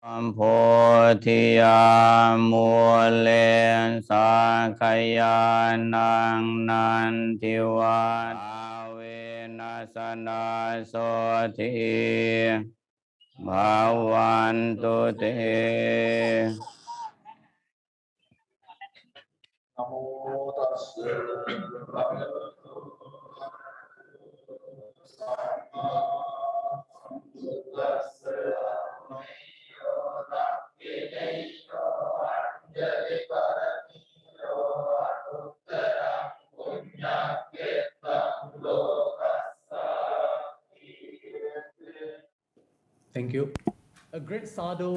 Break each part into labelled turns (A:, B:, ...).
A: โพธิยามูเลสาขยานังนันทิวาเวนัสนาโสทิภาวันตุเต
B: นะโมตัสสะภะคะวะโตสัมมาสัมพุทธัสสะนะโมตัสสะนะโมอัญญลิปะระนิโยอุตตรังปุญญเกตังโลกัสสะ
C: Thank you. A great sadhu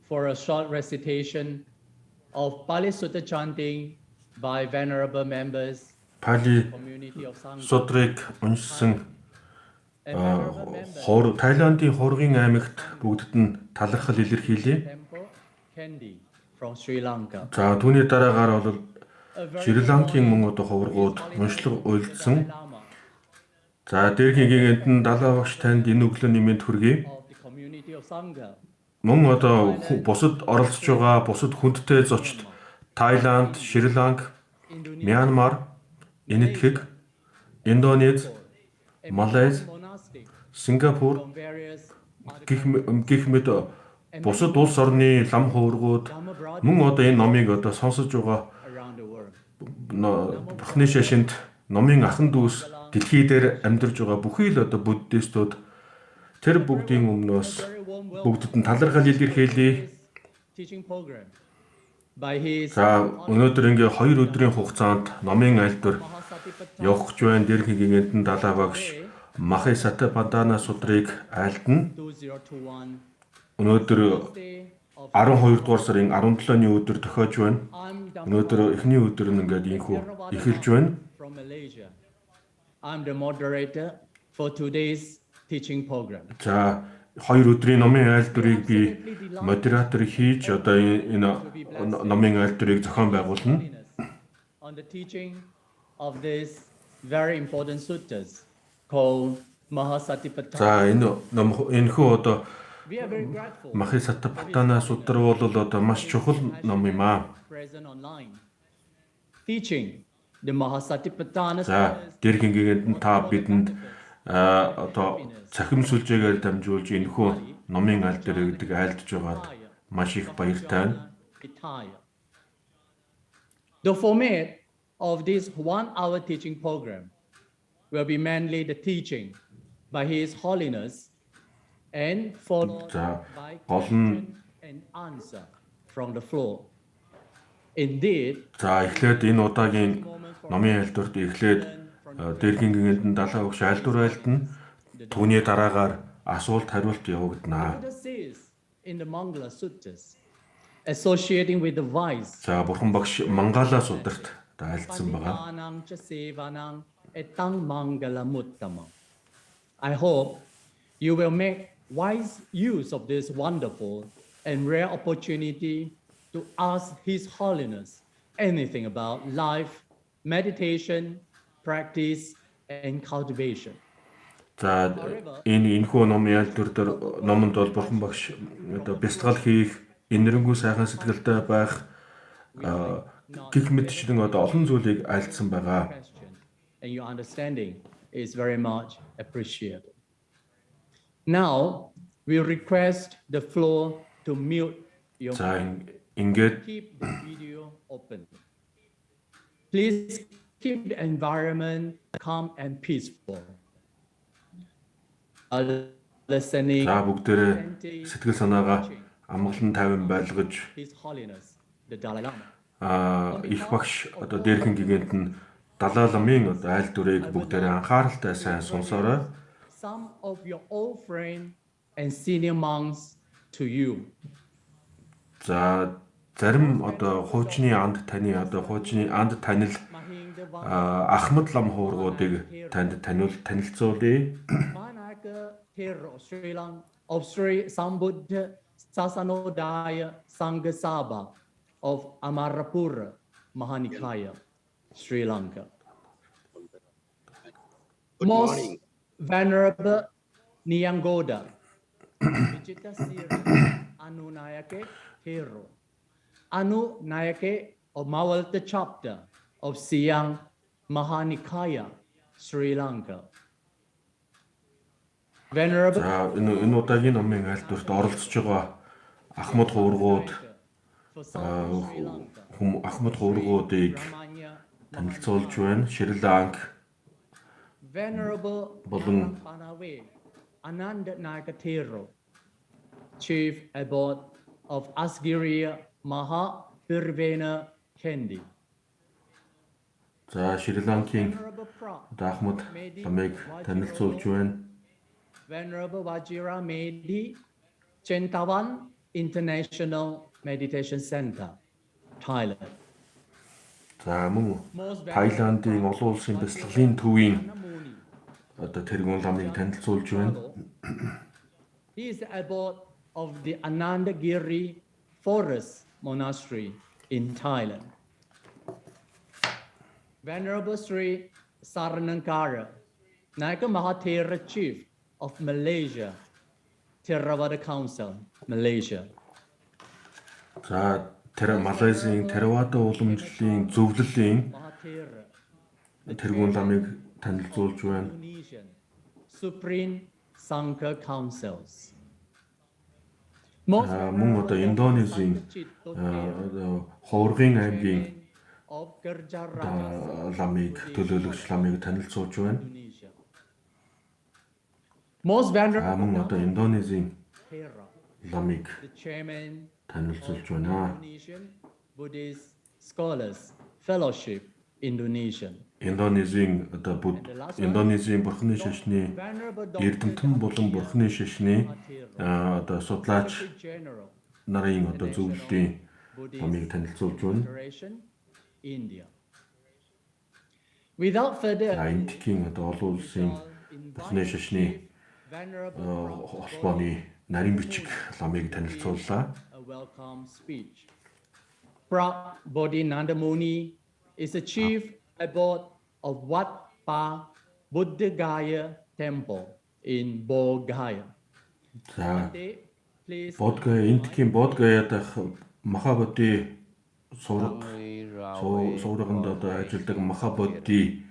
C: for a short recitation of Pali Sutta chanting by venerable members
D: Pali
C: community of Sangha.
D: судрыг уншсан
C: And venerable members
D: Тайландын хуврагын аймагт бүгдд нь талархал илэрхийлье.
C: temple Kandy from Sri Lanka.
D: За түүний дараагаар бол
C: A very
D: Шри Ланкийн
C: honored
D: мөн одоо хуврагууд уншлаг уйлдсан.
C: Dalai Lama
D: За Дээрхийн Гэгээнтэн Далай багш танд энэ өглөө нэмэлт хүргэе.
C: of the community of Sangha.
D: Мөн одоо бусад оролцож байгаа бусад хүндтэй зочд Тайланд, Шри Ланк, Мянмар, Энэтхэг, Индонез, Малайз,
C: Monastic
D: Сингапур
C: from various other
D: гэх мэт бусад улс орны лам хуврагууд мөн одоо энэ номыг одоо сонсож байгаа
C: around the world.
D: Бурхны шашинд номын ахан дүүс дэлхий дээр амьдарч байгаа бүхий л одоо буддистууд тэр бүгдийн өмнөөс
C: Very warm welcome
D: бүгдэд нь талархал илэрхийлье.
C: teaching program by his
D: За өнөөдөр ингээ 2 өдрийн хугацаанд номын айлдав
C: Maha Satipаттana
D: явах гэж байна. Дээрхийн Гэгээнтэн Далай багш Маха Сатипаттана судрыг айлдана.
C: 2021.
D: Өнөөдөр
C: Day of
D: 12 дугаар сарын 17-ны өдөр тохиож байна.
C: I'm
D: Өнөөдөр эхний өдөр нь ингээд инхүү эхэлж байна.
C: from Malaysia. I'm the moderator for today's teaching program.
D: За 2 өдрийн номын айлдварыг би модератор хийж одоо энэ номын айлдварыг зохион байгуулна.
C: On the teaching of this very important suttas called Maha Satipаттana.
D: За энэхүү одоо
C: We are very grateful
D: Маха Сатипаттана судар бол одоо маш чухал ном юм аа.
C: present online. Teaching the Maha Satipattana
D: За Дээрхийн Гэгээнтэн та бидэнд одоо цахим сүлжээгээр дамжуулж энэхүү номын айлдвар гэдэг айлдж байгаад маш их баяртай байна.
C: Attire. The format of this 1-hour teaching program will be mainly the teaching by His Holiness and followed
D: За
C: by
D: гол нь
C: question and answer from the floor. Indeed,
D: за эхлээд энэ удаагийн номын айлдварт эхлээд Дээрхийн Гэгээнтэн Далай багш айлдвар айлдана. Түүний дараагаар асуулт хариулт явагдана.
C: Buddha says in the Mangala Suttas, associating with the vice,
D: За бурхан багш Мангала сударт айлдсан байгаа.
C: Panitanam cha sevanam etang mangala muttama. I hope you will make wise use of this wonderful and rare opportunity to ask His Holiness anything about life, meditation, practice, and cultivation.
D: За энэхүү номын айлдвар дээр номонд бол бурхан багш одоо бясалгал хийх, энэрэнгүй сайхан сэтгэлтэй байх гэх мэтчлэн одоо олон зүйлийг айлдсан байгаа.
C: Question and your understanding is very much appreciated. Now, we request the floor to mute your
D: За ингээд
C: keep the video open. Please keep the environment calm and peaceful. Listening
D: за бүгдээрээ сэтгэл санаагаа амгалан тайван байлгаж
C: His Holiness the Dalai Lama.
D: их багш одоо Дээрхийн Гэгээнтэн Далай ламын одоо айлдварыг бүгдээрээ анхааралтай сайн сонсоорой.
C: Some of your old friends and senior monks to you.
D: За зарим одоо хуучны анд таны одоо хуучны анд танил
C: Mahing the
D: Ахмад лам хуврагуудыг танд танилцуулъя.
C: Manaka Thero Sri Lanka of Sri Sambuddha Sasanodaya Sanghasabha of Amarapura Mahanikaya, Sri Lanka. Most Venerable Nyangoda, Vijita Siri, Anu Nayake Hero. Anu Nayake of Mawalta chapter of Siang Mahanikaya, Sri Lanka. Venerable
D: За энэ удаагийн номын айлдварт оролцож байгаа ахмад хуврагууд ахмад хуврагуудыг танилцуулж байна. Шри-Ланк
C: Venerable
D: болон
C: Panawe Ananda Nagatero, Chief Abbot of Asgiriya Maha Pirvena Kendi.
D: за Шри-Ланкийн
C: Venerable Pra
D: ахмад ламыг танилцуулж байна.
C: Venerable Vajira Medi Chentawan International Meditation Center, Thailand.
D: За мөн Тайландын олон улсын бяцлаглалын төвийн одоо тэргүүн ламыг танилцуулж байна.
C: He is the abbot of the Anandagiri Forest Monastery in Thailand. Venerable Sri Saranankara, Naika Mahathera Chief of Malaysia, Theravada Council, Malaysia.
D: За Малайзийн Theravada уламжлалын зөвлөлийн
C: Mahathera,
D: тэргүүн ламыг танилцуулж байна.
C: Indonesian Supreme Sangha Councils.
D: Мөн одоо Индонезийн Хуврагын аймгийн
C: of Gujarat,
D: ламыг төлөөлөгч ламыг танилцуулж байна.
C: Indonesia. Most venerable
D: Мөн одоо Индонезийн
C: Thera,
D: ламыг
C: the chairman
D: танилцуулж байна.
C: Indonesian Buddhist Scholars Fellowship, Indonesian.
D: Индонезийн одоо Индонезийн бурхны шашны эрдэмтэн болон бурхны шашны одоо судлаач
C: General
D: нарын одоо зөвлөлийн ламыг танилцуулж байна.
C: Federation, India. Without further ado,
D: Энэтхэгийн одоо олон улсын бурхны шашны
C: Venerable
D: холбооны нарийн бичиг ламыг танилцууллаа.
C: a welcome speech. Pra Bodhinanda Muni is the chief abbot of Wat Pa Buddha Gaya Temple in Bodh Gaya.
D: За
C: Please
D: Энэтхэгийн Бодh Gaya дах Маха Бодhi сурганд одоо ажилладаг Маха Бодhi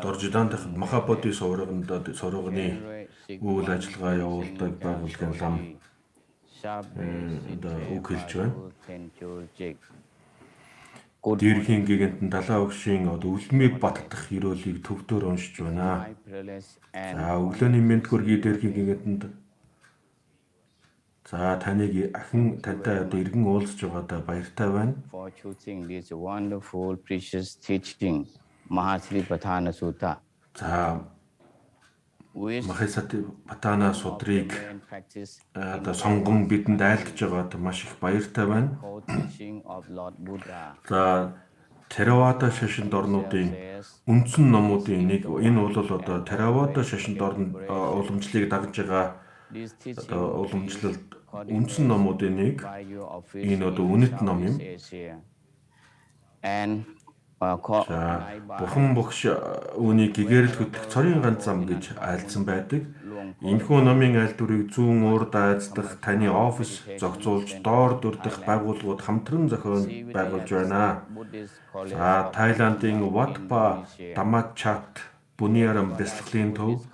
D: доржидан дах Маха Бодhi сурганы үйл ажиллагаа явуулдаг байгууллагын лам үг хэлж байна. Дээрхийн Гэгээнтэн Далай өгшийн өвлмийг баттах ёроолыг төвдөр уншиж байна. За өглөөний мэнд хүргэе Дээрхийн Гэгээнтэнд. За таныг ахин тантай иргэн уулзж байгаадаа баяртай байна.
A: For choosing this wonderful, precious teaching, Maha Satipаттана Sutta.
D: За Маха Сатипаттана судрыг
A: Practice
D: одоо сонгон бидэнд айлтж байгаад маш их баяртай байна.
A: teaching of Lord Buddha.
D: За Theravada шашинд орнуудын үндсэн номуудын нэг энэ бол одоо Theravada шашинд орн уламжлалыг дагж байгаа
A: This teaching
D: одоо уламжлалд үндсэн номуудын нэг
A: by your
D: энэ
A: official
D: одоо үнэт ном юм.
A: Asia. And
D: Бурхан богш үүнийг гэгэрэл хөтлөх цорын ганц зам гэж айлдсан байдаг. Энэхүү номын айлдварыг Зүүн Өмнөд Азийн таны офис зохицуулж доор дүрдэх байгууллагууд хамтран зохион байгуулж байна. За Тайландын Wat Pa Damachat Bunyaram бяцлаглалын төв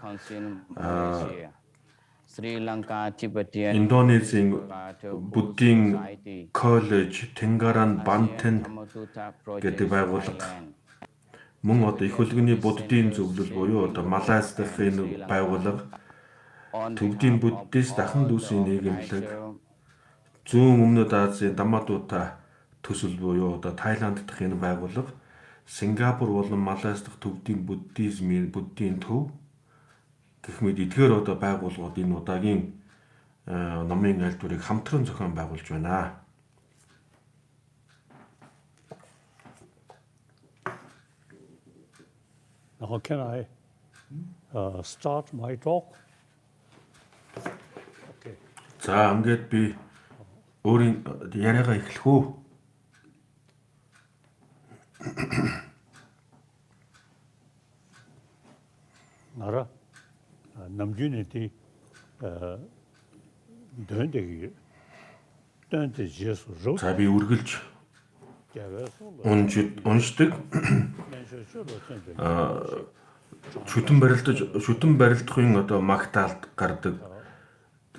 A: Sri Lanka Tibetan
D: Индонезийн Буддийн коллеж Тенгаран Бантен гэдэг байгууллага мөн одоо их хөлгөний буддийн зөвлөл буюу одоо Малайз дахь энэ байгууллага төвдийн буддист дахин дүүсийн нийгэмлэг Зүүн Өмнөд Азийн Дамадуута төсөл буюу одоо Тайланд дахь энэ байгууллага Сингапур болон Малайз дахь төвдийн буддийн төв гэх мэт эдгээр одоо байгууллагууд энэ удаагийн номын айлдварыг хамтран зохион байгуулж байна.
E: Now can I start my talk? Okay.
D: За ингээд би өөрийн яриагаа эхлэх үү.
E: Nara namjunity
D: За би үргэлж уншдаг. Шүтэн барилдахын одоо магтаалд гардаг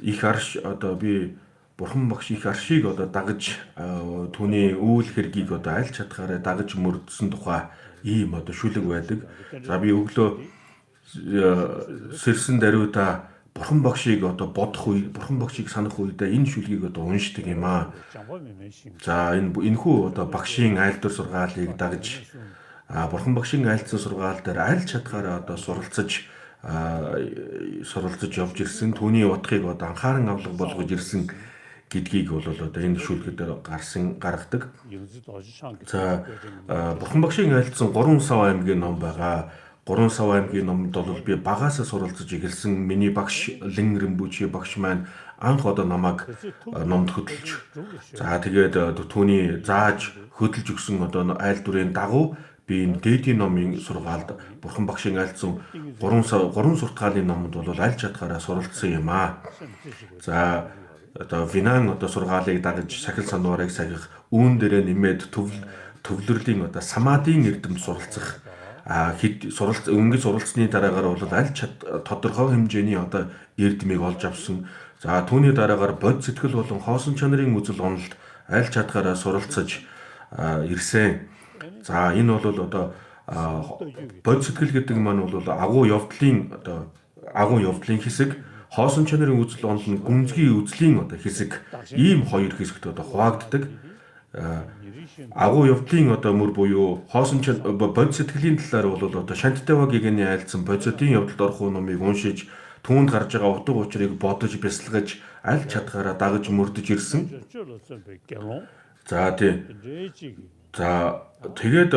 D: их арш одоо би бурхан багш их аршийг одоо дагаж түүний үйл хэргийг одоо аль чадхаараа дагаж мөрдсөн тухай ийм одоо шүлэг байдаг. За би өглөө сэрсэн даруйда бурхан багшийг одоо бодох үе, бурхан багшийг санах үедээ энэ шүлгийг одоо уншдаг юм аа. За энэхүү одоо багшийн айлдав сургаалыг дагаж бурхан багшийн айлдсан сургаал дээр аль чадхаараа одоо суралцаж явж ирсэн. Түүний утгыг одоо анхааран авлага болгож ирсэн гэдгийг бол одоо энэ шүлгээр гаргадаг. За бурхан багшийн айлдсан 3 сав аймгийн ном байгаа. 3 сав аймгийн номд бол би багаасаа суралцаж эхэлсэн. Миний багш Лэн Римбүчи багш маань анх одоо намайг номд хөдөлж. За тэгээд түүний зааж хөдөлж өгсөн одоо айл дүрийн дагуу би энэ дээдийн номын сургаалд бурхан багшийн айлдсан 3 суртгаалын номд бол аль чадхаараа суралцсан юм аа. За одоо Винан одоо сургаалыг дагаж сахил санварыг сахих, үүн дээрээ нэмээд төвлөрлийн одоо самадын эрдэмт суралцах ингээд суралцсны дараагаар бол аль тодорхой хэмжээний одоо эрдмийг олж авсан. За түүний дараагаар бод сэтгэл болон хоосон чанарын үзэл онолд аль чадхаараа суралцаж ирсэн. За энэ бол одоо бод сэтгэл гэдэг маань бол агуу явдлын хэсэг, хоосон чанарын үзэл онол нь гүнзгий үзлийн одоо хэсэг, ийм хоёр хэсэгт одоо хуваагддаг. Агуу явдлын одоо мөр буюу хоосон бод сэтгэлийн талаар бол одоо Шантитава гэгэний айлдсан бодисодын явдалд орох номыг уншиж түүнд гарч байгаа утга учирыг бодож бясалгаж аль чадхаараа дагаж мөрдөж ирсэн. За тийм. За тэгээд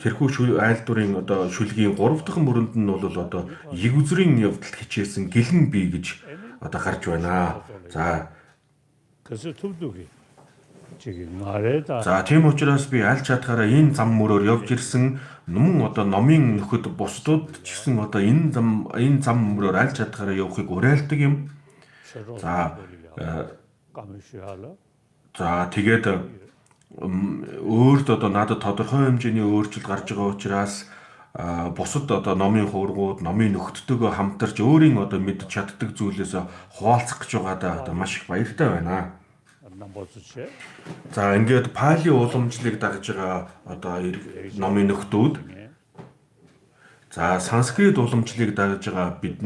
D: тэрхүү айлдварын одоо шүлгийн 3 дахь мөрөнд нь бол одоо иг үзрийн явдалд хичээсэн гэлэн бий гэж одоо гарч байна. За тийм учраас би аль чадхаараа энэ зам мөрөөр явж ирсэн. Мөн одоо номын нөхөд бусдууд ч гэсэн одоо энэ зам мөрөөр аль чадхаараа явахыг уриалдаг юм. За тэгээд өөрт одоо надад тодорхой хэмжээний өөрчлөлт гарч байгаа учраас бусад одоо номын хуврагууд, номын нөхөдтэйгөө хамтарч өөрийн одоо мэдж чаддаг зүйлээс хуваалцах гэж байгаадаа одоо маш их баяртай байна. За ингээд пали уламжлалыг дагж байгаа одоо номын нөхдүүд. За санскрит уламжлалыг дагж байгаа бид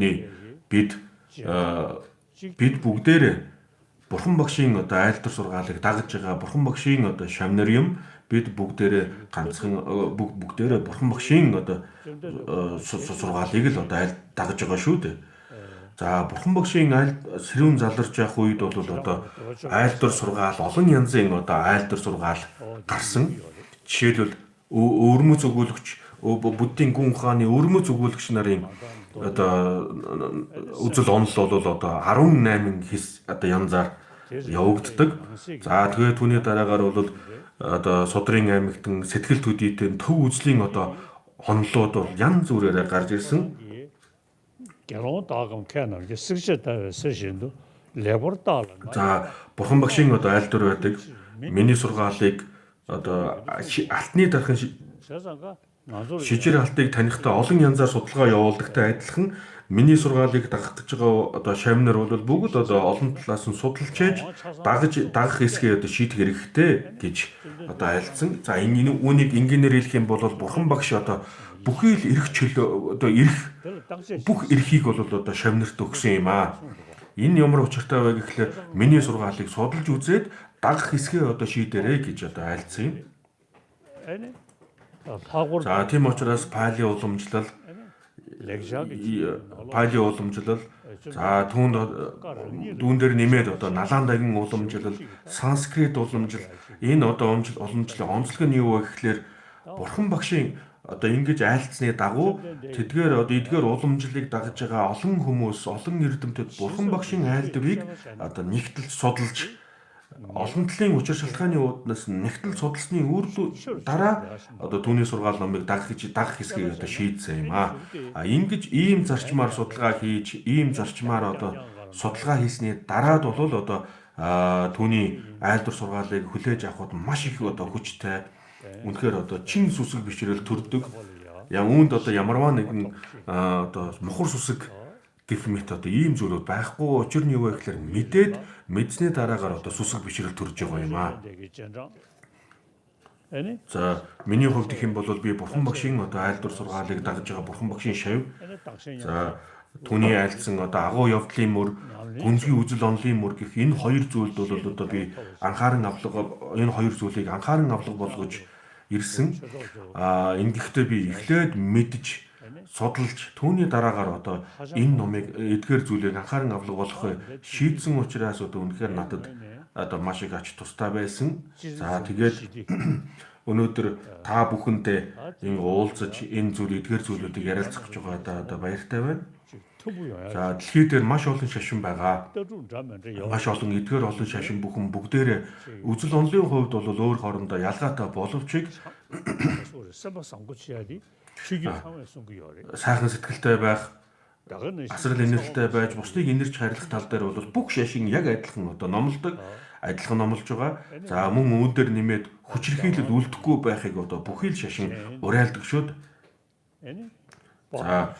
D: бүгдээрээ бурхан багшийн одоо айлдав сургаалыг дагж байгаа бурхан багшийн одоо шамнар юм. Бид бүгдээрээ бүгдээрээ бурхан багшийн одоо сургаалыг л одоо дагж байгаа шүү дээ. За бурхан багшийн сэрүүн заларч явах үед бол одоо айлдав сургаал олон янзын одоо айлдав сургаал гарсан. Жишээлбэл өвөрмөц өгүүлэгч Буддийн гүн ухааны өвөрмөц өгүүлэгч нарын одоо үзэл онол бол одоо 18 хэс одоо янзаар явагддаг. За тэгээд түүний дараагаар бол одоо судрын аймагтан сэтгэл төдийтэй төв үзлийн одоо онолууд бол янз бүрээр гарч ирсэн. За бурхан багшийн одоо айлдвар байдаг. Миний сургаалыг одоо алтны дарахын шижир алтыг танихтаа олон янзаар судалгаа явуулдагтай адилхан миний сургаалыг дагах гэж байгаа одоо шамнар бол бүгд одоо олон талаас нь судалж ээж дагах хэсгээ одоо шийдэх хэрэгтэй гэж одоо айлдсан. За энэ үүнийг энгийнээр хэлэх юм бол бурхан багш одоо бүхий л эрх чөлөө одоо бүх эрхийг бол одоо шамнарт өгсөн юм аа. Энэ ямар учиртай вэ гэхлээр миний сургаалыг судалж үзээд дагах хэсгээ одоо шийдээрэй гэж одоо айлдсан юм. За тийм учраас пали уламжлал за түүн дээр нэмээд одоо налаан дагин уламжлал, санскрит уламжлал энэ одоо уламжлалын онцлог нь юу вэ гэхлээр бурхан багшийн одоо ингэж айлцсны дагуу тэдгээр одоо эдгээр уламжлалыг дагаж байгаа олон хүмүүс, олон эрдэмтэд бурхан багшийн айлдвыг одоо нэгтэлж судалж олон талын учир шалтгааны үүднээс нэгтэл судалсны дараа одоо түүний сургаал номыг дагах хэсгийг одоо шийдсэн юм аа. Ингэж ийм зарчмаар судалгаа хийж, ийм зарчмаар одоо судалгаа хийсний дараад бол одоо түүний айлдав сургаалыг хүлээж авахд маш их одоо хүчтэй үнэхээр одоо чин сүсэг бишрэл төрдөг. Үүнд одоо ямарваа нэгэн одоо мухар сүсэг гэх мэт одоо ийм зүйлүүд байхгүй. Учир нь юу вэ гэхээр мэдээд мэдсний дараагаар одоо сүсэг бишрэл төрж байгаа юм аа. За миний хувьд гэх юм бол би бурхан багшийн одоо айлдвар сургаалыг дагаж байгаа бурхан багшийн шавь. За түүний айлдсан одоо агуу явдлын мөр, гүнзгий үзэл онолын мөр гэх энэ хоёр зүйлд бол одоо би анхааран авлага энэ хоёр зүйлийг анхааран авлага болгож ирсэн. Энэ гэхдээ би эхлээд мэдж судалж түүний дараагаар одоо энэ номыг эдгээр зүйлийг анхааран авлага болгох шийдсэн учраас одоо үнэхээр надад одоо маш их ач тустай байсан. За тэгээд өнөөдөр та бүхэндээ энэ уулзаж энэ зүйл эдгээр зүйлүүдийг ярилцах гэж байгаа одоо баяртай байна. За дэлхий дээр маш олон шашин байгаа. Маш олон эдгээр олон шашин бүхэн бүгдээрээ үзэл онолын хувьд бол өөр хоорондоо ялгаатай боловч сайхан сэтгэлтэй байх, асрал инээлтэй байж бусдыг инэрч харилах тал дээр бол бүх шашин яг адилхан одоо адилхан номлож байгаа. За мөн үүдээр нэмээд хүчирхийлэл үлдэхгүй байхыг одоо бүхий л шашин уриалдаг шүүд. За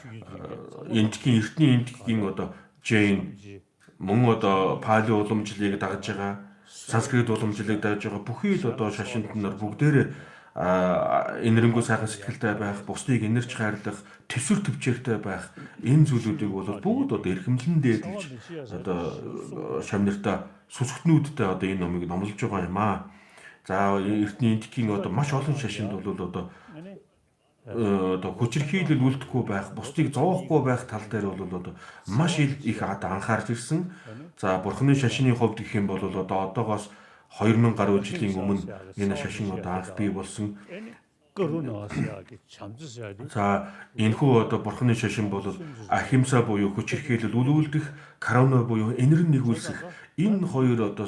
D: эртний энэтхэгийн одоо Жэйн мөн одоо Пали уламжлалыг дагаж байгаа, санскрит уламжлалыг дагаж байгаа бүхий л одоо шашинт нар бүгдээрээ инэрэнгүү сайхан сэтгэлтэй байх, бусдыг инэрч хайрлах, төсвөр төвчээртэй байх энэ зүйлүүдийг бол бүгд одоо эрхэмлэн дээдлж одоо шамнартаа сүсэгтнүүдтэй одоо энэ номыг номлож байгаа юм аа. За эртний энэтхэгийн одоо маш олон шашинд бол одоо хүчирхийлэл үлдэхгүй байх, бусдыг зовоохгүй байх тал дээр бол одоо маш их анхаарч ирсэн. За бурхны шашины хувьд гэх юм бол одоо одоогоос 2000 гаруй жилийн өмнө энэ шашин одоо анх бий болсон. За энэхүү одоо бурхны шашин бол ахимса буюу хүчирхийлэл үлүүлдэх, каруна буюу энэрн нэгүүлсэх энэ хоёр одоо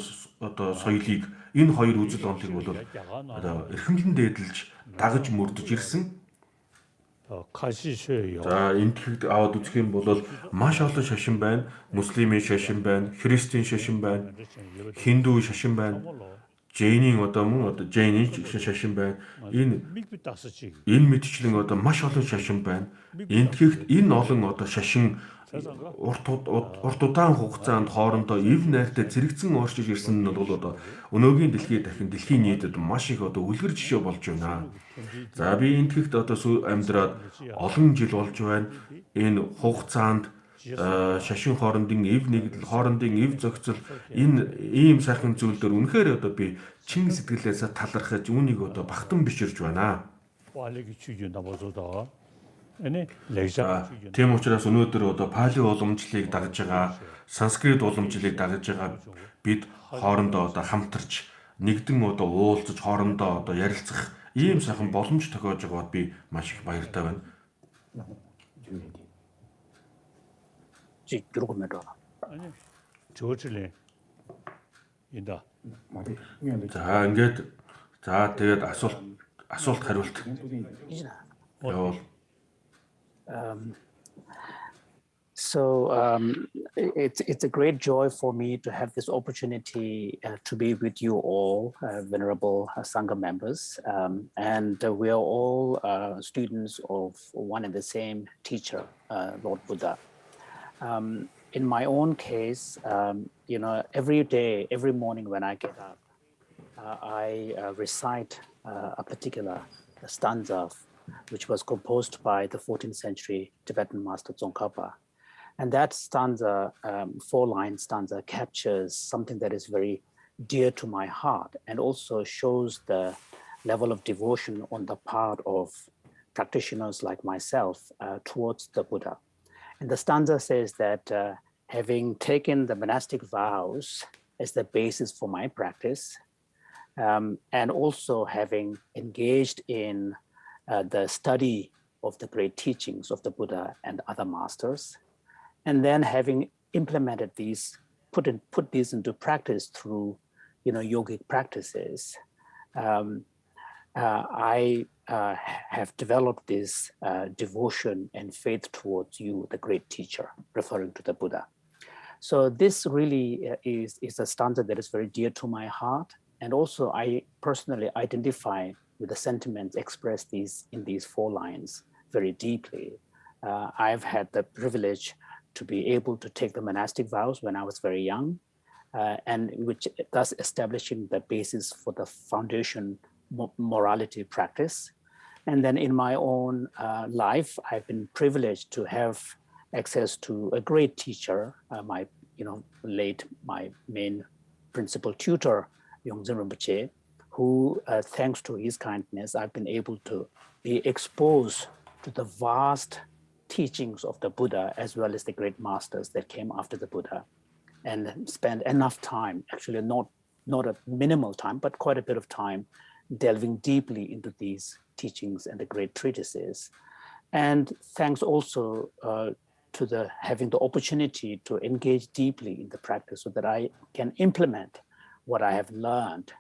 D: соёлыг, энэ хоёр үзэл онолыг бол одоо эрхэмлэн дээдлж дагаж мөрдөж ирсэн. За энэтхэгд аваад үзэх юм бол маш олон шашин байна. Муслимын шашин байна, христийн шашин байна, хиндүү шашин байна. Жэйнийн одоо мөн одоо Жэйнийн шашин байна. Энэ мэдчлэн одоо маш олон шашин байна. Энэтхэгт энэ олон одоо шашин урт удаан хугацаанд хоорондоо ив найртай зэрэгцэн оршиж ирсэн нь бол одоо өнөөгийн дэлхийн нийтэд маш их одоо үлгэр жишээ болж байна. За би энэтхэгт одоо амьдраад олон жил болж байна. Энэ хугацаанд шашин хоорондын ив нэгдэл, хоорондын ив зохицол энэ ийм сайхан зүйлдер үнэхээр одоо би чин сэтгэлээсээ талархаж үүнийг одоо багтан биширж байна. Тийм учраас өнөөдөр одоо Пали уламжлалыг дагаж байгаа, санскрит уламжлалыг дагаж байгаа бид хоорондоо одоо хамтарч нэгдэн одоо уулзаж хоорондоо одоо ярилцах ийм сайхан боломж тохиож байгаад би маш их баяртай байна. За ингээд тэгээд асуулт хариулт. Явал.
F: It's a great joy for me to have this opportunity to be with you all, venerable Sangha members, and we are all students of one and the same teacher, Lord Buddha. In my own case, every day, every morning when I get up, I recite a particular stanza which was composed by the 14th century Tibetan master Tsongkhapa. And that stanza, 4-line stanza, captures something that is very dear to my heart and also shows the level of devotion on the part of practitioners like myself towards the Buddha. And the stanza says that having taken the monastic vows as the basis for my practice, and also having engaged in the study of the great teachings of the Buddha and other masters, and then having implemented these, put these into practice through, yogic practices, I have developed this devotion and faith towards you, the great teacher, referring to the Buddha. So this really is a stanza that is very dear to my heart. And also I personally identify with the sentiments expressed in these 4 lines very deeply. I've had the privilege to be able to take the monastic vows when I was very young, and which thus establishing the basis for the foundation morality practice. And then in my own life, I've been privileged to have access to a great teacher, my main principal tutor, Yongdzin Rinpoche, who, thanks to his kindness, I've been able to be exposed to the vast teachings of the Buddha, as well as the great masters that came after the Buddha, and spend enough time, actually not a minimal time, but quite a bit of time, delving deeply into these teachings and the great treatises. And thanks also to having the opportunity to engage deeply in the practice so that I can implement what I have learned.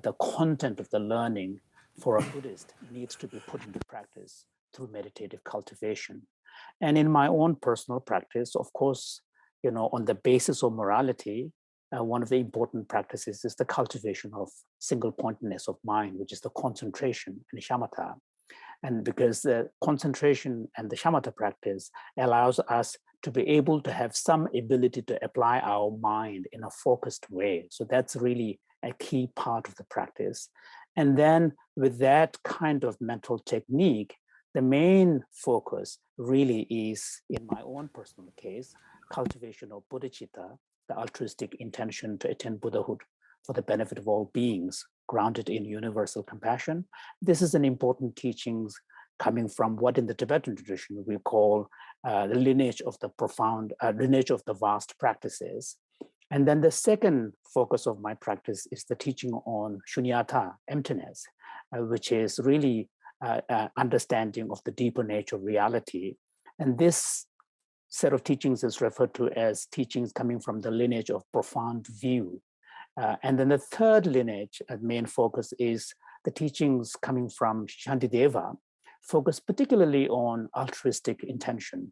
F: The content of the learning for a Buddhist needs to be put into practice through meditative cultivation. And in my own personal practice, of course, on the basis of morality, one of the important practices is the cultivation of single-pointedness of mind, which is the concentration and shamatha. And because the concentration and the shamatha practice allows us to be able to have some ability to apply our mind in a focused way. So that's really a key part of the practice. And then with that kind of mental technique, the main focus really is, in my own personal case, cultivation of bodhicitta, the altruistic intention to attain Buddhahood for the benefit of all beings, grounded in universal compassion. This is an important teaching coming from what in the Tibetan tradition we call the lineage of the profound, lineage of the vast practices. And then the second focus of my practice is the teaching on shunyata, emptiness, which is really understanding of the deeper nature of reality. And this set of teachings is referred to as teachings coming from the lineage of profound view. And then the third lineage, main focus, is the teachings coming from Shantideva, focused particularly on altruistic intention,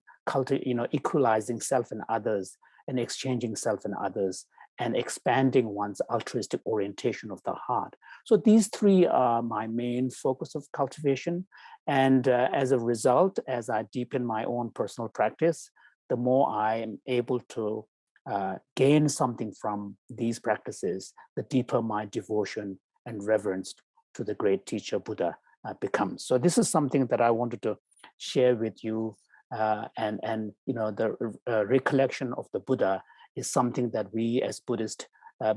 F: equalizing self and others, and exchanging self and others, and expanding one's altruistic orientation of the heart. So these 3 are my main focus of cultivation. And as a result, as I deepen my own personal practice, the more I am able to gain something from these practices, the deeper my devotion and reverence to the great teacher Buddha becomes. So this is something that I wanted to share with you, and the recollection of the Buddha is something that we as Buddhists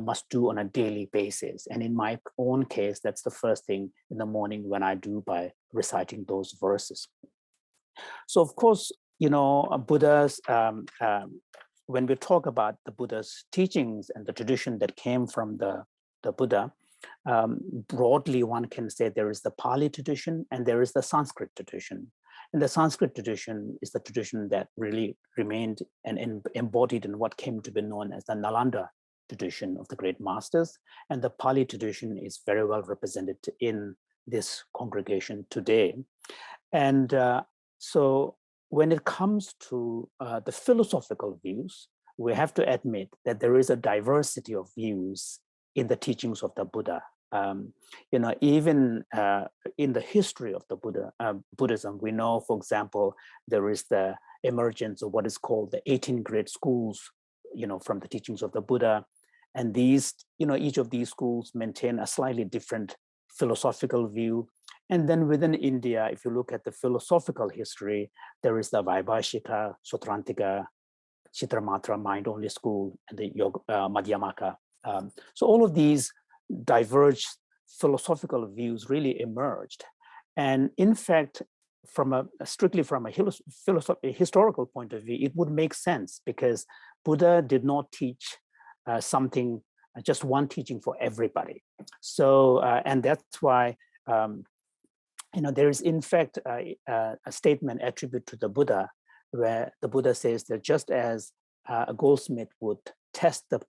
F: must do on a daily basis. And in my own case, that's the first thing in the morning when I do by reciting those verses. So of course, Buddha's, when we talk about the Buddha's teachings and the tradition that came from the Buddha, broadly one can say there is the Pali tradition and there is the Sanskrit tradition. And the Sanskrit tradition is the tradition that really remained and embodied in what came to be known as the Nalanda tradition of the great masters. And the Pali tradition is very well represented in this congregation today. And so when it comes to the philosophical views, we have to admit that there is a diversity of views in the teachings of the Buddha. Even in the history of the Buddhism, we know, for example, there is the emergence of what is called the 18 great schools, from the teachings of the Buddha. And these, each of these schools maintain a slightly different philosophical view. And then within India, if you look at the philosophical history, there is the Vaibhashika, Sutrantika, Chitramatra, mind-only school, and the Madhyamaka. So all of these diverged philosophical views really emerged. And in fact, strictly from a historical point of view, it would make sense because Buddha did not teach just one teaching for everybody. So, and that's why, there is in fact a statement attributed to the Buddha where the Buddha says that just as a goldsmith would test the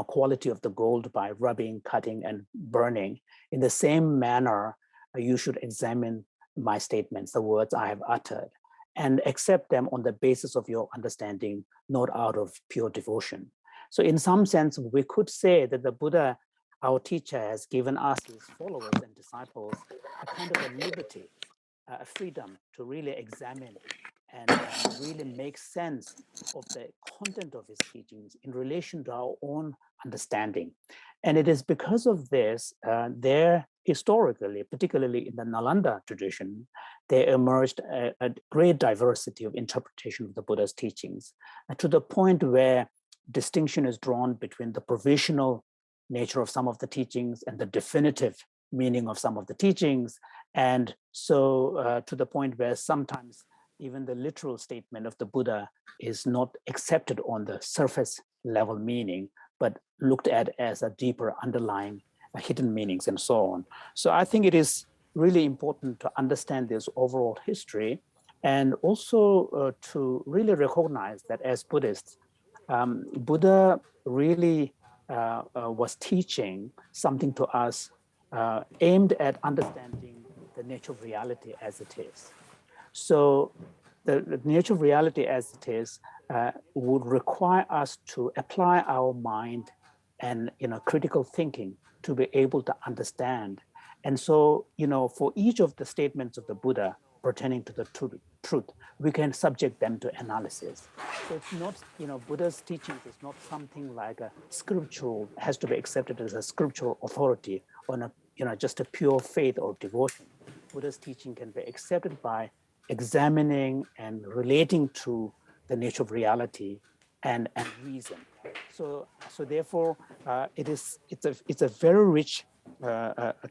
F: quality of the gold by rubbing, cutting, and burning, in the same manner, you should examine my statements, the words I have uttered. and accept them on the basis of your understanding, not out of pure devotion. So in some sense, we could say that the Buddha, our teacher, has given us, his followers and disciples, a kind of a liberty, a freedom to really examine and really make sense of the content of his teachings in relation to our own understanding. And it is because of this, there historically, particularly in the Nalanda tradition, there emerged a great diversity of interpretation of the Buddha's teachings, to the point where distinction is drawn between the provisional nature of some of the teachings and the definitive meaning of some of the teachings. And so to the point where sometimes even the literal statement of the Buddha is not accepted on the surface level meaning, but looked at as a deeper underlying hidden meanings and so on. So I think it is really important to understand this overall history, and also to really recognize that as Buddhists, Buddha really was teaching something to us aimed at understanding the nature of reality as it is. So the nature of reality as it is would require us to apply our mind and critical thinking to be able to understand. And so, for each of the statements of the Buddha pertaining to the truth, we can subject them to analysis. So it's not, Buddha's teachings is not something like a scriptural, has to be accepted as a scriptural authority on just a pure faith or devotion. Buddha's teaching can be accepted by examining and relating to the nature of reality and reason. So therefore, it's a very rich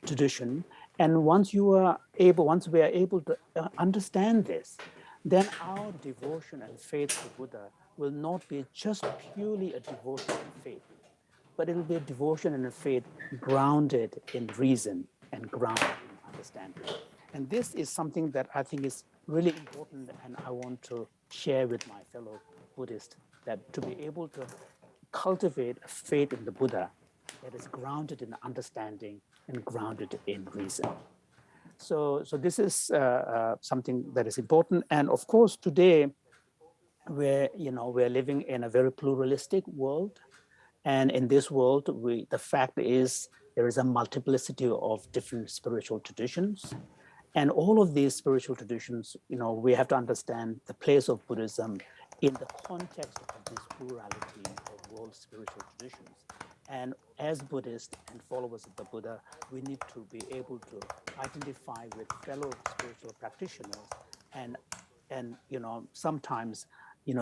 F: tradition. And once we are able to understand this, then our devotion and faith to Buddha will not be just purely a devotion and faith, but it will be a devotion and a faith grounded in reason and grounded in understanding. And this is something that I think is really important, and I want to share with my fellow Buddhists, that to be able to cultivate a faith in the Buddha that is grounded in understanding and grounded in reason. So this is something that is important. And of course, today we're living in a very pluralistic world. And in this world, the fact is there is a multiplicity of different spiritual traditions. And all of these spiritual traditions, we have to understand the place of Buddhism in the context of this plurality of world spiritual traditions. And as Buddhists and followers of the Buddha, we need to be able to identify with fellow spiritual practitioners and sometimes,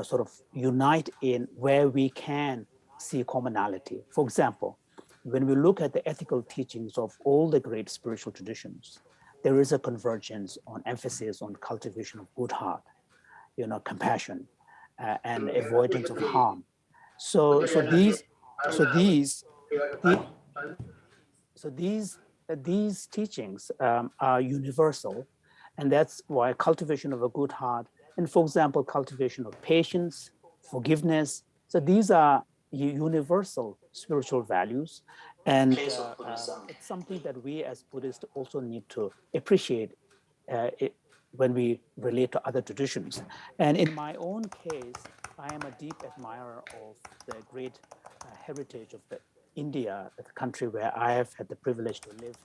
F: sort of unite in where we can see commonality. For example, when we look at the ethical teachings of all the great spiritual traditions, there is a convergence on emphasis on cultivation of good heart, compassion, and avoidance of harm. So these teachings are universal, and that's why cultivation of a good heart, and for example, cultivation of patience, forgiveness. So these are universal spiritual values, and it's something that we as Buddhists also need to appreciate when we relate to other traditions. And in my own case, I am a deep admirer of the great heritage of India, the country where I have had the privilege to live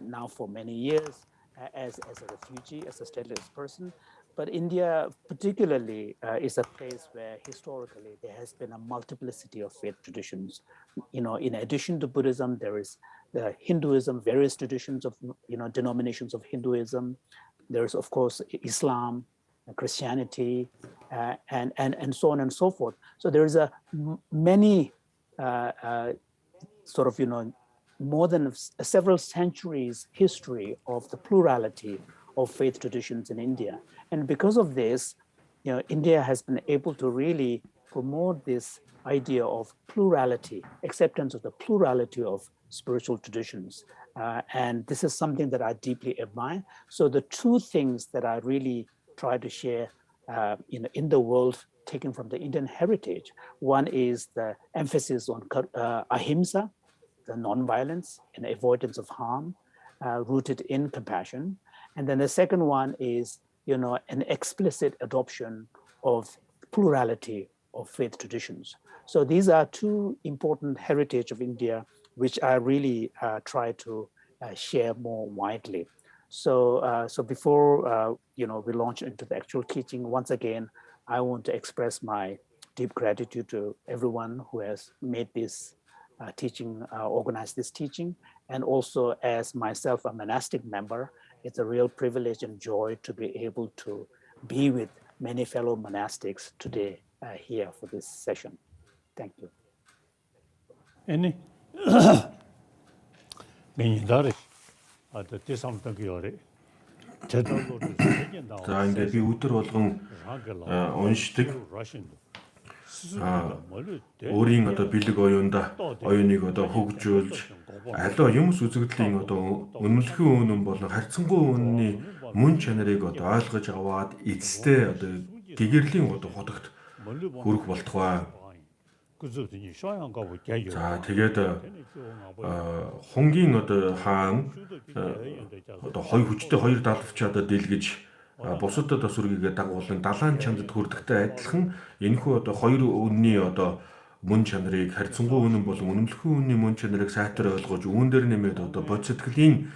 F: now for many years as a refugee, as a stateless person. But India particularly is a place where historically there has been a multiplicity of faith traditions. In addition to Buddhism, there is the Hinduism, various traditions of, denominations of Hinduism. There's, of course, Islam, Christianity, and so on and so forth. So there's many sort of, more than several centuries history of the plurality of faith traditions in India. And because of this, India has been able to really promote this idea of plurality, acceptance of the plurality of spiritual traditions. And this is something that I deeply admire. So the two things that I really try to share in the world taken from the Indian heritage, one is the emphasis on ahimsa, the nonviolence and avoidance of harm, rooted in compassion. And then the second one is an explicit adoption of plurality of faith traditions. So these are two important heritage of India, which I really try to share more widely. So before we launch into the actual teaching, once again, I want to express my deep gratitude to everyone who has made this teaching, organized this teaching, and also as myself, a monastic member, it's a real privilege and joy to be able to be with many fellow monastics today here for this session. Thank you.
E: Any?
D: За ингээд би өдөр болгон уншдаг. Өөрийн одоо бэлэг оюуныг одоо хөгжүүлж аливаа юмс үзэгдлийн одоо үнэмлэхэн үнэн болон харьцангуй үнний мөн чанарыг одоо ойлгож аваад эцэстээ одоо гэгэрлийн одоо хотогт хүрэх болтугай. За тэгээд хонгийн одоо хаан одоо хүчтэй хоёр далавч одоо дэлгэж бусад одоо сүргийгээ дагуулan далайн чамдад хүрдэхтэй адилхан энэхүү одоо хоёр үнний одоо мөн чанарыг харьцангуй үнэн болон үнэмлэхэн үнний мөн чанарыг сайтар ойлгож үүн дээр нэмээд одоо бод сэтгэлийн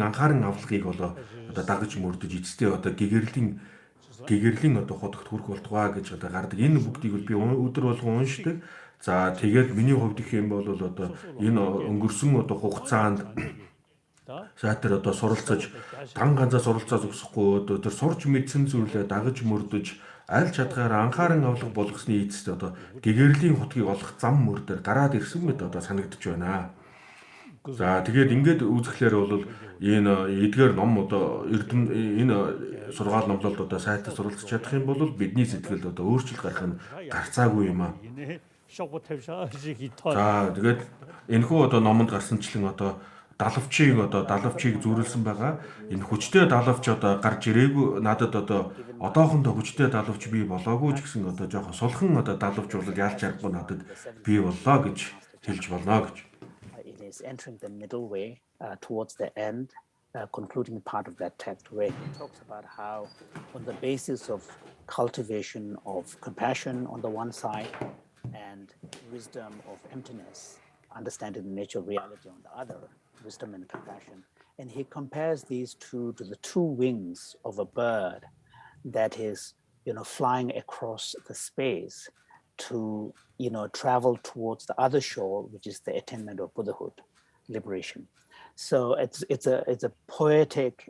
D: анхааран авлагыг одоо дагаж мөрдөж эцэстээ одоо гэгэрлийн одоо хотогт хүрэх болтугай гэж одоо гардаг. Энэ бүгдийг би өдөр болгон уншдаг. За тэгээд миний хувьд гэх юм бол одоо энэ өнгөрсөн одоо хугацаанд сайтар одоо суралцаж ганцаа суралцаа зогсохгүй одоо тэр сурч мэдсэн зүйлээ дагаж мөрдөж аль чадгаар анхааран авлага болгосны эцэст одоо гэгэрлийн хотгийг олох зам мөр дээр гараад ирсэн мэт одоо санагдаж байна. За тэгээд ингээд үзэхлээр бол энэ эдгээр ном одоо энэ сургаал номлолд одоо сайтар суралцж чадах юм бол бидний сэтгэлд одоо өөрчлөлт гарах нь гарцаагүй юм аа. За тэгээд энэхүү одоо номонд гарсанчлан одоо далавчийг зүйрлсэн байгаа. Энэ хүчтэй далавч одоо гарч ирээгүй надад одоо одоохондоо хүчтэй далавч бий болоогүй ч гэсэн одоо жоохон сулхан одоо далавч бол яалч аргагүй надад бий боллоо гэж хэлж болно гэж.
F: It is entering the middle way towards the end, concluding part of that text where he talks about how on the basis of cultivation of compassion on the one side and wisdom of emptiness, understanding the nature of reality on the other, wisdom and compassion. And he compares these two to the two wings of a bird that is, flying across the space to, travel towards the other shore, which is the attainment of Buddhahood, liberation. So it's a poetic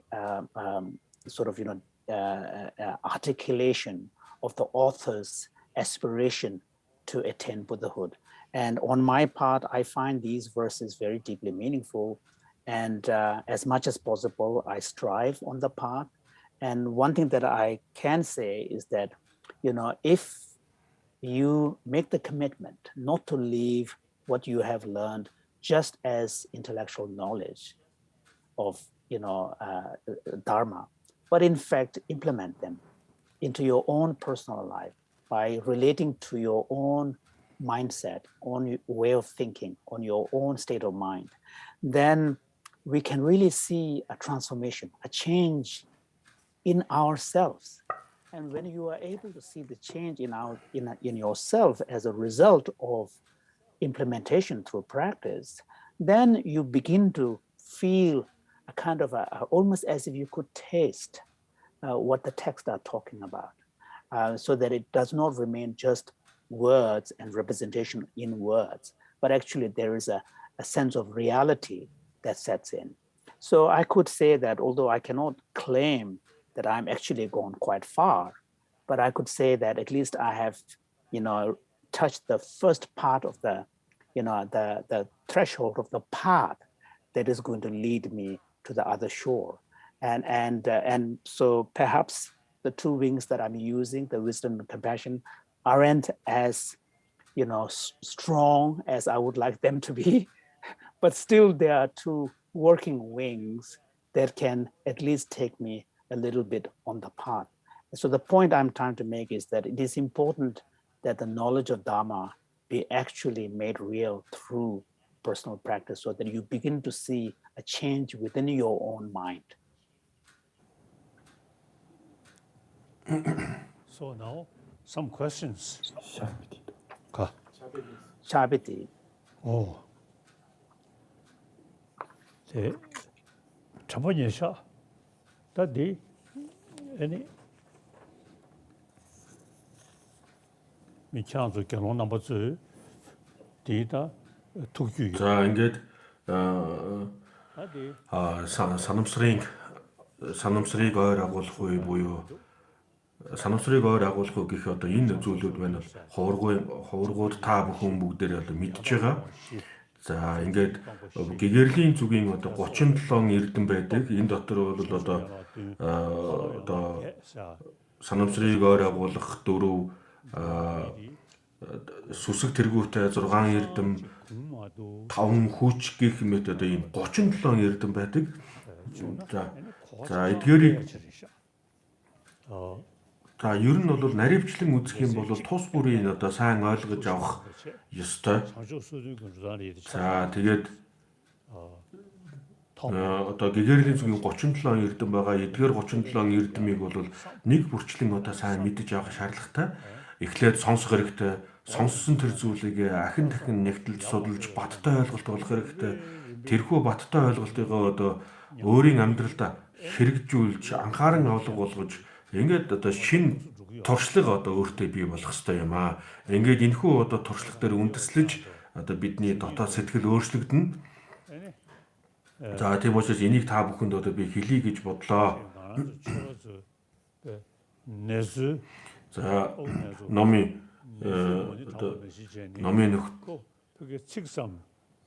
F: articulation of the author's aspiration to attain Buddhahood. And on my part, I find these verses very deeply meaningful. And as much as possible, I strive on the path. And one thing that I can say is that, if you make the commitment not to leave what you have learned just as intellectual knowledge of, Dharma, but in fact, implement them into your own personal life by relating to your own mindset, on way of thinking, on your own state of mind, then we can really see a transformation, a change in ourselves. And when you are able to see the change in yourself as a result of implementation through practice, then you begin to feel a kind of almost as if you could taste what the texts are talking about, so that it does not remain just words and representation in words, but actually there is a sense of reality that sets in. So I could say that although I cannot claim that I'm actually gone quite far, but I could say that at least I have, touched the first part of the threshold of the path that is going to lead me to the other shore. And so perhaps the two wings that I'm using, the wisdom and compassion, aren't as, strong as I would like them to be, but still there are two working wings that can at least take me a little bit on the path. So the point I'm trying to make is that it is important that the knowledge of Dharma be actually made real through personal practice, so that you begin to see a change within your own mind.
E: So now, some questions. Ka.
F: Chabiti.
E: Oh. 네. 첫 번째 샷. 다디 아니 미창조 결혼 넘버 2 디다 투규.
D: За ингээд
E: 다디
D: санамсрыг ойр агуулах үе буюу санамсрыг ойр агуулах үе гэх одоо энэ зүйлүүд байна бол хуврагууд та бүхэн бүгдээр одоо мэдж байгаа. За ингээд гэгэрлийн зүгийн одоо 37 эрдэм байдаг. Энэ дотор бол одоо санамсрыг ойр агуулах 4 сүсэг тэргүүтэй 6 эрдэм 5 хүч гэх мэт одоо ийм 37 эрдэм байдаг. За эдгээрийг ер нь бол наривчлан үзэх юм бол тус бүрийн одоо сайн ойлгож авах ёстой. За тэгээд одоо гэгэрлийн зүгийн 37 эрдэм байгаа. Эдгээр 37 эрдэмийг бол нэг бүрчлэн одоо сайн мэдэж авах шаардлагатай. Эхлээд сонсох хэрэгтэй. Сонссон тэр зүйлийг ахин дахин нэгтэлж судалж баттай ойлголт олох хэрэгтэй. Тэрхүү баттай ойлголтыг одоо өөрийн амьдралдаа хэрэгжүүлж анхааран авлага болгож ингээд одоо шинэ туршлага одоо өөртөө бий болох хэрэгтэй юм аа. Ингээд энэхүү одоо туршлага дээр үндэслэж одоо бидний дотоод сэтгэл өөрчлөгдөнө. За тийм учраас энийг та бүхэнд одоо би хэлье гэж бодлоо. За номын нөх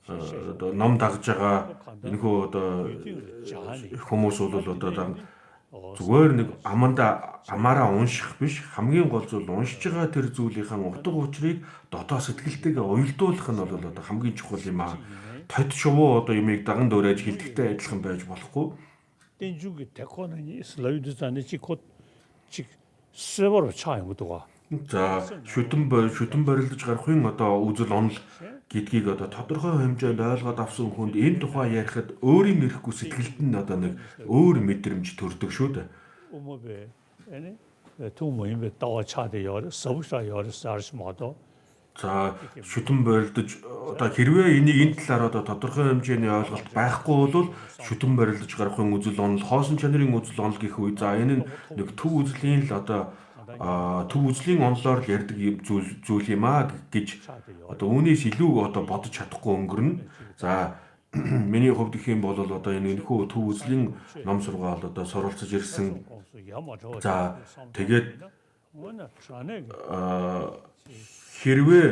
D: одоо ном дагж байгаа энэхүү одоо хүмүүс бол одоо зүгээр нэг амаараа унших биш хамгийн гол зүйл уншиж байгаа тэр зүйлийнхэн утга учирыг дотоод сэтгэлтэйгээ уялдуулах нь бол одоо хамгийн чухал юм аа. Тод шувуу одоо юмыг даган дөөрэж хилдэгтэй адилхан байж болохгүй. За шүтэн борилдож гарахын одоо үзэл онол гэдгийг одоо тодорхой хэмжээнд ойлгоод авсан хүнд энэ тухай ярихад өөрийн эрэхгүй сэтгэлд нь одоо нэг өөр мэдрэмж төрдөг шүү дээ. За шүтэн борилдож одоо хэрвээ энийг энэ талаар одоо тодорхой хэмжээний ойлголт байхгүй бол шүтэн борилдож гарахын үзэл онол хоосон чанарын үзэл онол гэх үе. За энэ нь нэг төв үзлийн л одоо төв үзлийн онлоор л ярьдаг зүйл юм аа гэж одоо үүнээс илүү одоо бодож чадахгүй өнгөрнө. За миний хувьд гэх юм бол одоо энэ нөхөө төв үзлийн ном сургаал одоо суралцж ирсэн. За тэгээд хэрвээ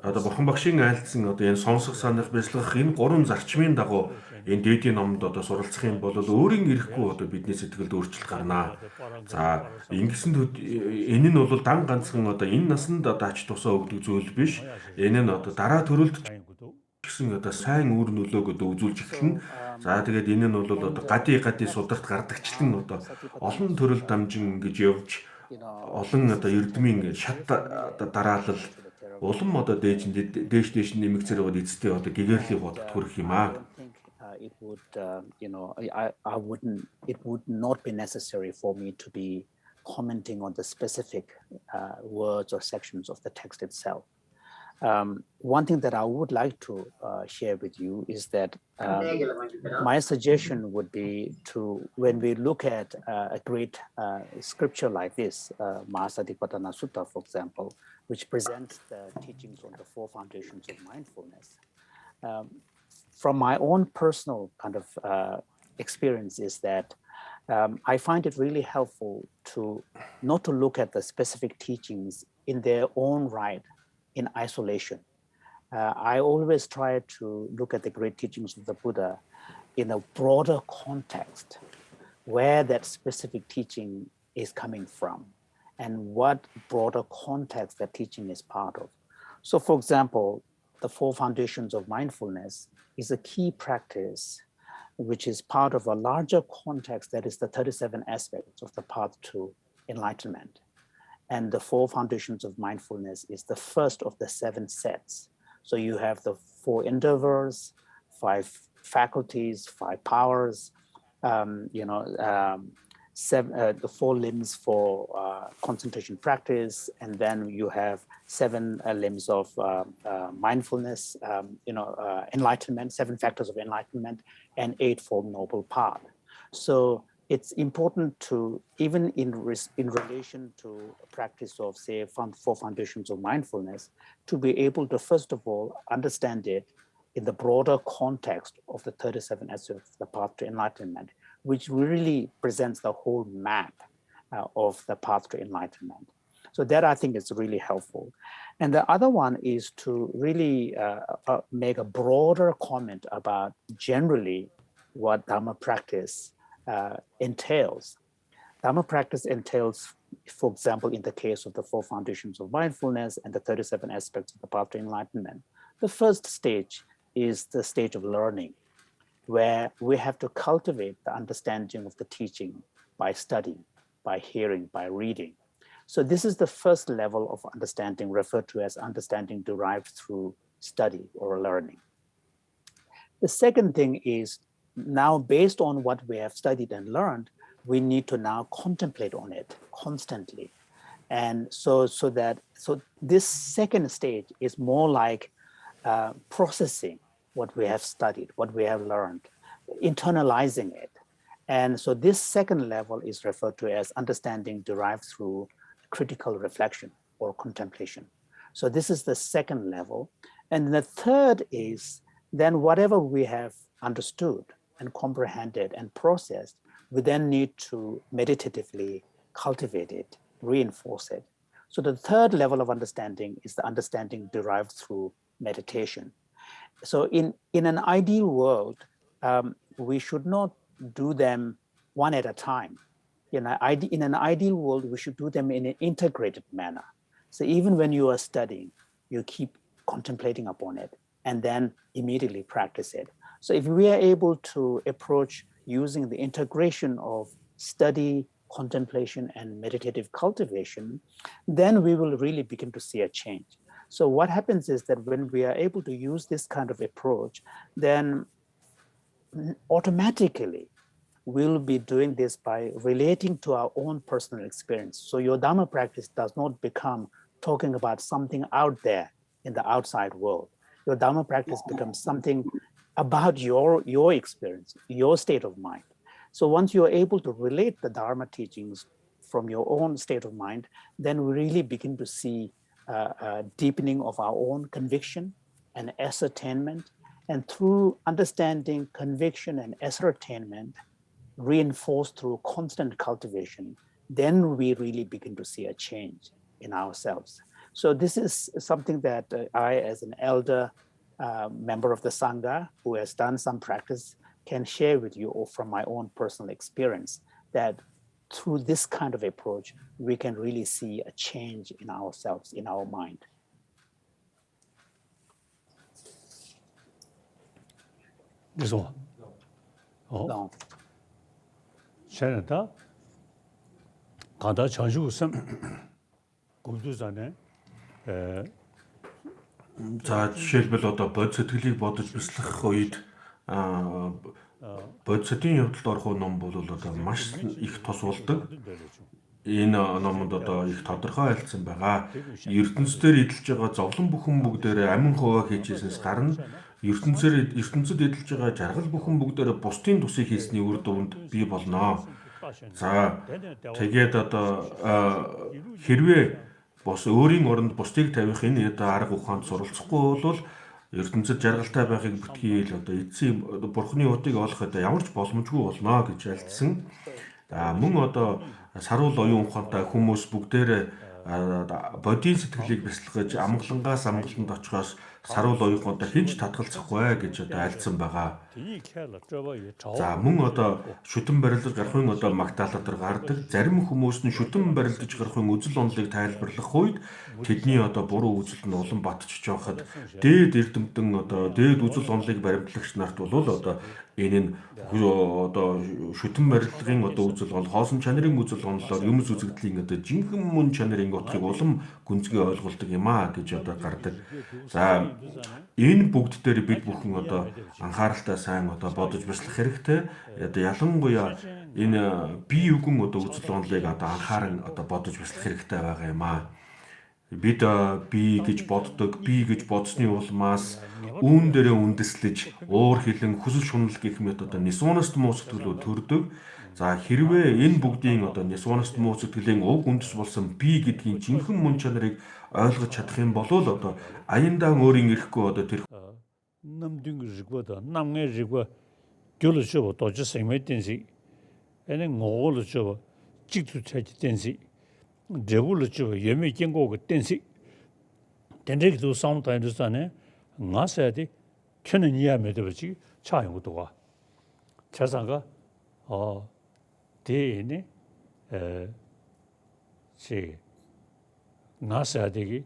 D: одоо бурхан багшийн айлдсан одоо энэ сонсох санах бяцлах энэ гурван зарчмын дагуу энэ дээдийн номонд одоо суралцах юм бол өөрийн эрэхгүй одоо бидний сэтгэлд өөрчлөлт гарнаа. За ингэсэн энэ нь бол дан ганцхан одоо энэ насанд одоо ач тусаа өгдөг зүйл биш. Энэ нь одоо дараа төрөлд гэсэн одоо сайн үр нөлөөг одоо үзүүлж эхэлнэ. За тэгээд энэ нь бол одоо гади сударт гардагчлан одоо олон төрөл дамжин гэж явж олон одоо эрдмийн шат дараалал улам одоо дээш нэмэгцээр байгаа эцтэй одоо гэгэрлийн бодод хүрэх юм аа.
F: It would, it would not be necessary for me to be commenting on the specific words or sections of the text itself. One thing that I would like to share with you is that my suggestion would be to, when we look at a great scripture like this, Maha Satipаттana Sutta, for example, which presents the teachings on the 4 foundations of mindfulness. From my own personal kind of experience is that I find it really helpful to not to look at the specific teachings in their own right, in isolation. I always try to look at the great teachings of the Buddha in a broader context, where that specific teaching is coming from and what broader context that teaching is part of. So for example, the 4 foundations of mindfulness is a key practice which is part of a larger context that is the 37 aspects of the path to enlightenment. And the 4 foundations of mindfulness is the first of the 7 sets. So you have the 4 endeavors, 5 faculties, 5 powers, the 4 limbs for concentration practice, and then you have 7 limbs of mindfulness, enlightenment, 7 factors of enlightenment, and 8 for noble path. So it's important to, even in relation to practice of, say, 4 foundations of mindfulness, to be able to, first of all, understand it in the broader context of the 37 aspects of the path to enlightenment, which really presents the whole map of the path to enlightenment. So that, I think, is really helpful. And the other one is to really make a broader comment about generally what Dharma practice entails. Dharma practice entails, for example, in the case of the 4 foundations of mindfulness and the 37 aspects of the path to enlightenment, the first stage is the stage of learning, where we have to cultivate the understanding of the teaching by studying, by hearing, by reading. So this is the first level of understanding, referred to as understanding derived through study or learning. The second thing is, now based on what we have studied and learned, we need to now contemplate on it constantly. And so this second stage is more like processing what we have studied, what we have learned, internalizing it. And so this second level is referred to as understanding derived through critical reflection or contemplation. So this is the second level. And the third is then whatever we have understood and comprehended and processed, we then need to meditatively cultivate it, reinforce it. So the third level of understanding is the understanding derived through meditation. So in an ideal world, we should not do them one at a time. In an ideal world, we should do them in an integrated manner. So even when you are studying, you keep contemplating upon it and then immediately practice it. So if we are able to approach using the integration of study, contemplation, and meditative cultivation, then we will really begin to see a change. So what happens is that when we are able to use this kind of approach, then automatically we'll be doing this by relating to our own personal experience. So your Dharma practice does not become talking about something out there in the outside world. Your Dharma practice becomes something about your experience, your state of mind. So once you're able to relate the Dharma teachings from your own state of mind, then we really begin to see a deepening of our own conviction and ascertainment. And through understanding, conviction, and ascertainment, reinforced through constant cultivation, then we really begin to see a change in ourselves. So this is something that I, as an elder member of the Sangha who has done some practice, can share with you, or from my own personal experience, that through this kind of approach, we can really see a change in ourselves, in our mind.
E: This one.
F: No.
E: 샤나다 가다 전주우선 공주산에
D: За жишээлбэл одоо бод сэтгэлийг бодож бяцлах үед бод сэтгэлийн явдалд орох ном бол одоо маш их тус болдог. Энэ номонд одоо их тодорхой айлдсан байгаа. ертөнцийн эдэлж байгаа зовлон бүхэн бүгдээрээ амин хуваа хийжсэнээс гарна. ертөнцид эдэлж байгаа жаргал бүхэн бүгдээрээ бусдын тусыг хийсний үр дүнд бий болно. За тэгээд одоо хэрвээ бос өөрийн оронд бусдыг тавих энэ одоо арга ухаанд суралцахгүй бол ертөнцид жаргалтай байхыг бүтгийл одоо эцсийн бурхны утыг олох одоо ямар ч боломжгүй болно гэж альдсан. Мөн одоо саруул оюун ухаантай хүмүүс бүгдээрээ бодийн сэтгэлийг бяцлахж амгалангаас амгаланд очихоос саруул оюун ухаантай хинч татгалзахгүй гэж одоо альдсан байгаа. За мөн одоо шүтэн барилдаж гарахын одоо магтаалдар гардаг. Зарим хүмүүс нь шүтэн барилдаж гарахын үзэл онолыг тайлбарлах үед тэдний одоо буруу үзэлд нь улам батчих жоохад дээд эрдэмтэн одоо дээд үзэл онолыг баримтлагч нарт бол одоо энэ нь одоо шүтэн барилгын одоо үзэл онол хоосон чанарын үзэл онолоор юмс үзэгдлийн одоо жинхэнэ мөн чанарын утгыг улам гүнзгий ойлголдог юм аа гэж одоо гардаг. За энэ бүгд дээр бид бүхэн одоо анхааралтай сайн одоо бодож бяцлах хэрэгтэй. Одоо ялангуяа энэ бие үгэн одоо үзэл онолыг одоо анхааран одоо бодож бясалгах хэрэгтэй байгаа юм аа. Бид би гэж боддог, би гэж бодсны улмаас үүн дээрээ үндэслэж уур хилэн хүсэл шунал гэх мэт одоо нисуунаас муу сэтгэлүүд төрдөг. За хэрвээ энэ бүгдийн одоо нисуунаас муу сэтгэлийн уг үндэс болсон би гэдгийн жинхэнэ мөн чанарыг ойлгож чадах юм бол одоо аяндаа өөрийн ирэхгүй одоо тэр
E: 남등 그거다 남의 그거 결혼쇼 도저 생매된시 애는 ngol 저 직주 찾던시 저불로 저 예매 경고 그땐시 된적도 상담도잖아 나서야지 천은 이해하면도 버지 차용도 와 자상가 대네 제 나서야 되기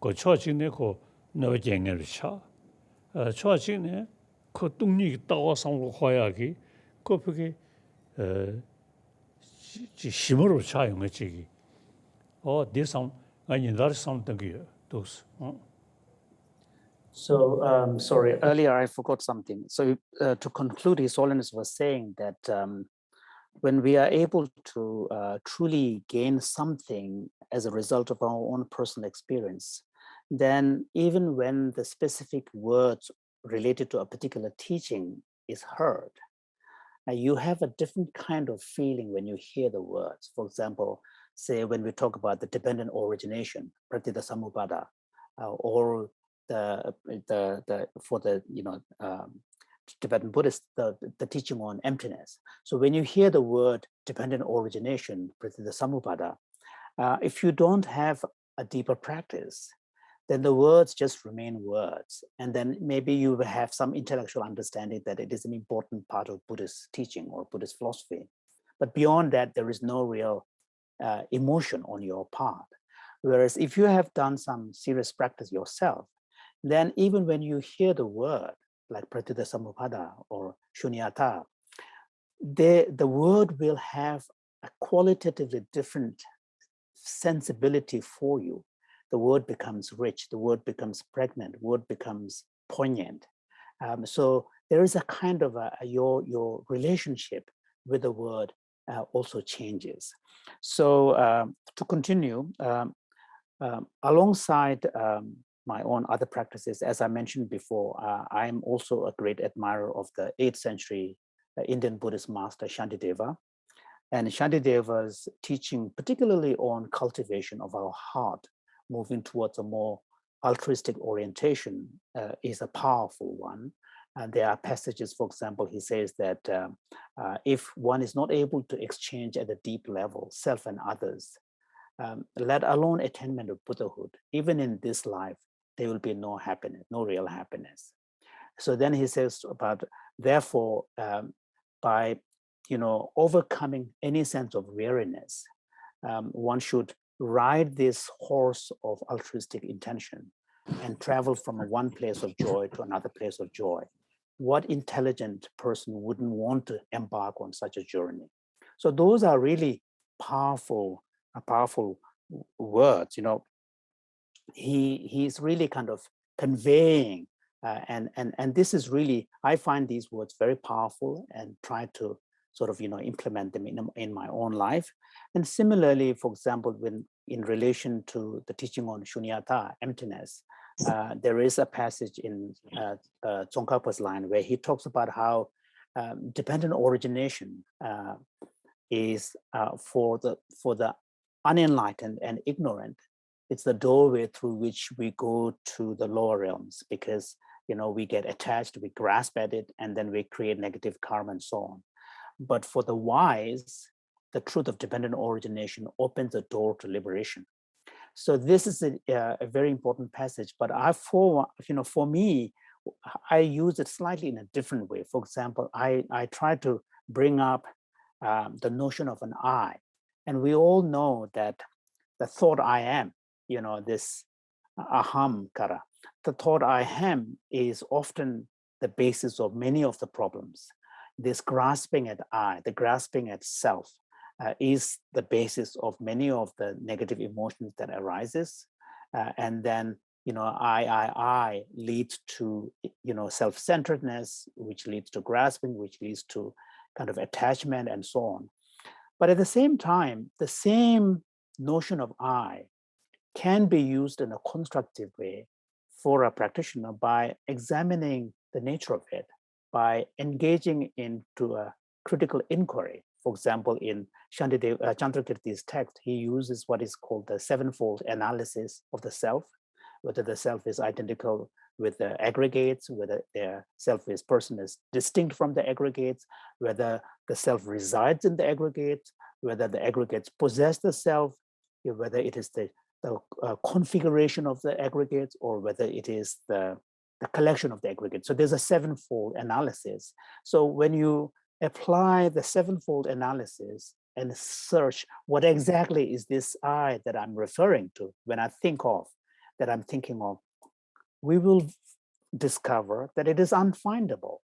E: 그 초진에 그 너쟁을 쳐 초진에 그 뚱이 따와 상으로 화야기 그게 심으로 차용했지 대상 아니 나를 상던 게 도스
F: So, sorry, earlier I forgot something. So, to conclude, His Holiness was saying that when we are able to truly gain something as a result of our own personal experience, then even when the specific words related to a particular teaching is heard, you have a different kind of feeling when you hear the words. For example, say when we talk about the dependent origination, pratitha samubpada, or for the Tibetan Buddhist, the teaching on emptiness. So when you hear the word dependent origination, pratitha samubpada, if you don't have a deeper practice, then the words just remain words. And then maybe you will have some intellectual understanding that it is an important part of Buddhist teaching or Buddhist philosophy. But beyond that, there is no real emotion on your part. Whereas if you have done some serious practice yourself, then even when you hear the word, like pratitha samubpada or shunyata, the word will have a qualitatively different sensibility for you. The word becomes rich, the word becomes pregnant, the word becomes poignant. So there is a kind of your relationship with the word also changes. So to continue, alongside my own other practices, as I mentioned before, I am also a great admirer of the 8th century Indian Buddhist master Shantideva. And Shantideva's teaching, particularly on cultivation of our heart, moving towards a more altruistic orientation, is a powerful one. There are passages, for example, he says that if one is not able to exchange at a deep level, self and others, let alone attainment of Buddhahood, even in this life, there will be no happiness, no real happiness. So then he says about, therefore, by overcoming any sense of weariness, one should ride this horse of altruistic intention and travel from one place of joy to another place of joy. What intelligent person wouldn't want to embark on such a journey? So those are really powerful words. He's really kind of conveying, and this is really, I find these words very powerful and try to sort of implement them in my own life. And similarly, for example, when in relation to the teaching on shunyata, emptiness, there is a passage in Tsongkhapa's line where he talks about how dependent origination is for the unenlightened and ignorant. It's the doorway through which we go to the lower realms, because we get attached, we grasp at it, and then we create negative karma and so on. But for the wise, the truth of dependent origination opens the door to liberation. So this is a very important passage. But for me, I use it slightly in a different way. For example, I try to bring up the notion of an I, and we all know that the thought I am, this aham kara, the thought I am is often the basis of many of the problems. This grasping at I, the grasping at self, is the basis of many of the negative emotions that arises. And then, I leads to, self-centeredness, which leads to grasping, which leads to kind of attachment and so on. But at the same time, the same notion of I can be used in a constructive way for a practitioner by examining the nature of it, by engaging into a critical inquiry. For example, in Chandrakirti's text, he uses what is called the sevenfold analysis of the self, whether the self is identical with the aggregates, whether the self is person is distinct from the aggregates, whether the self resides in the aggregates, whether the aggregates possess the self, whether it is the configuration of the aggregates, or whether it is the collection of the aggregates. So there's a sevenfold analysis. So when you apply the sevenfold analysis and search what exactly is this I that I'm referring to when I think of, that I'm thinking of, we will discover that it is unfindable.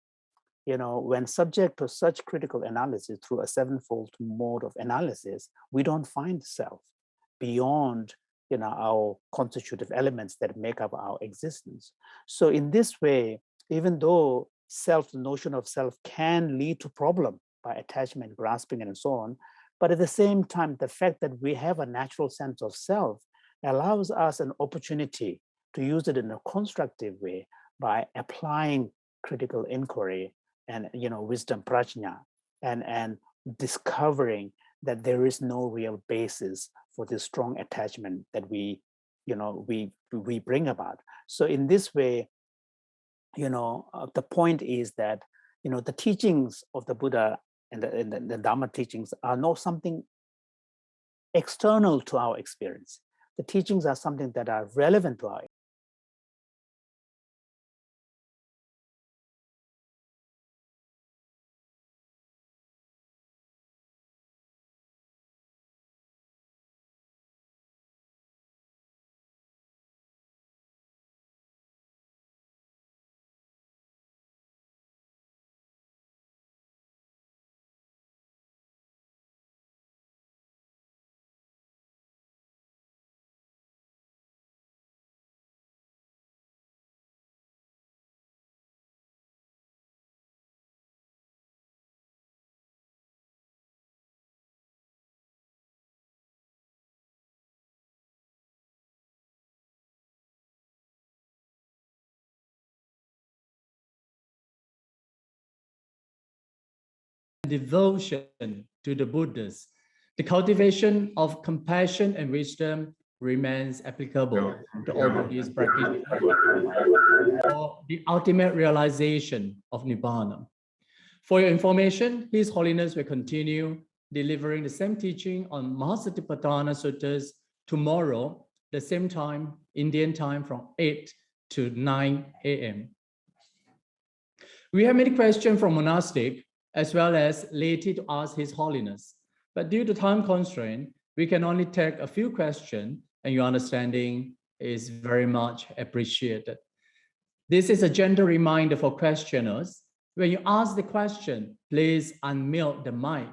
F: When subject to such critical analysis through a sevenfold mode of analysis, we don't find self beyond our constitutive elements that make up our existence. So in this way, even though the notion of self can lead to problem by attachment, grasping, and so on, but at the same time, the fact that we have a natural sense of self allows us an opportunity to use it in a constructive way by applying critical inquiry and wisdom prajna, and discovering that there is no real basis for this strong attachment that we bring about. So in this way, the point is that the teachings of the Buddha and the Dharma teachings are not something external to our experience. The teachings are something that are relevant to our
C: devotion to the Buddhas, the cultivation of compassion and wisdom remains applicable to all Buddhist practitioners for the ultimate realization of Nibbana. For your information, His Holiness will continue delivering the same teaching on Maha Satipаттana Suttas tomorrow, the same time, Indian time, from 8 to 9 a.m. We have many questions from monastic as well as laity to ask His Holiness. But due to time constraint, we can only take a few questions, and your understanding is very much appreciated. This is a gentle reminder for questioners. When you ask the question, please unmute the mic.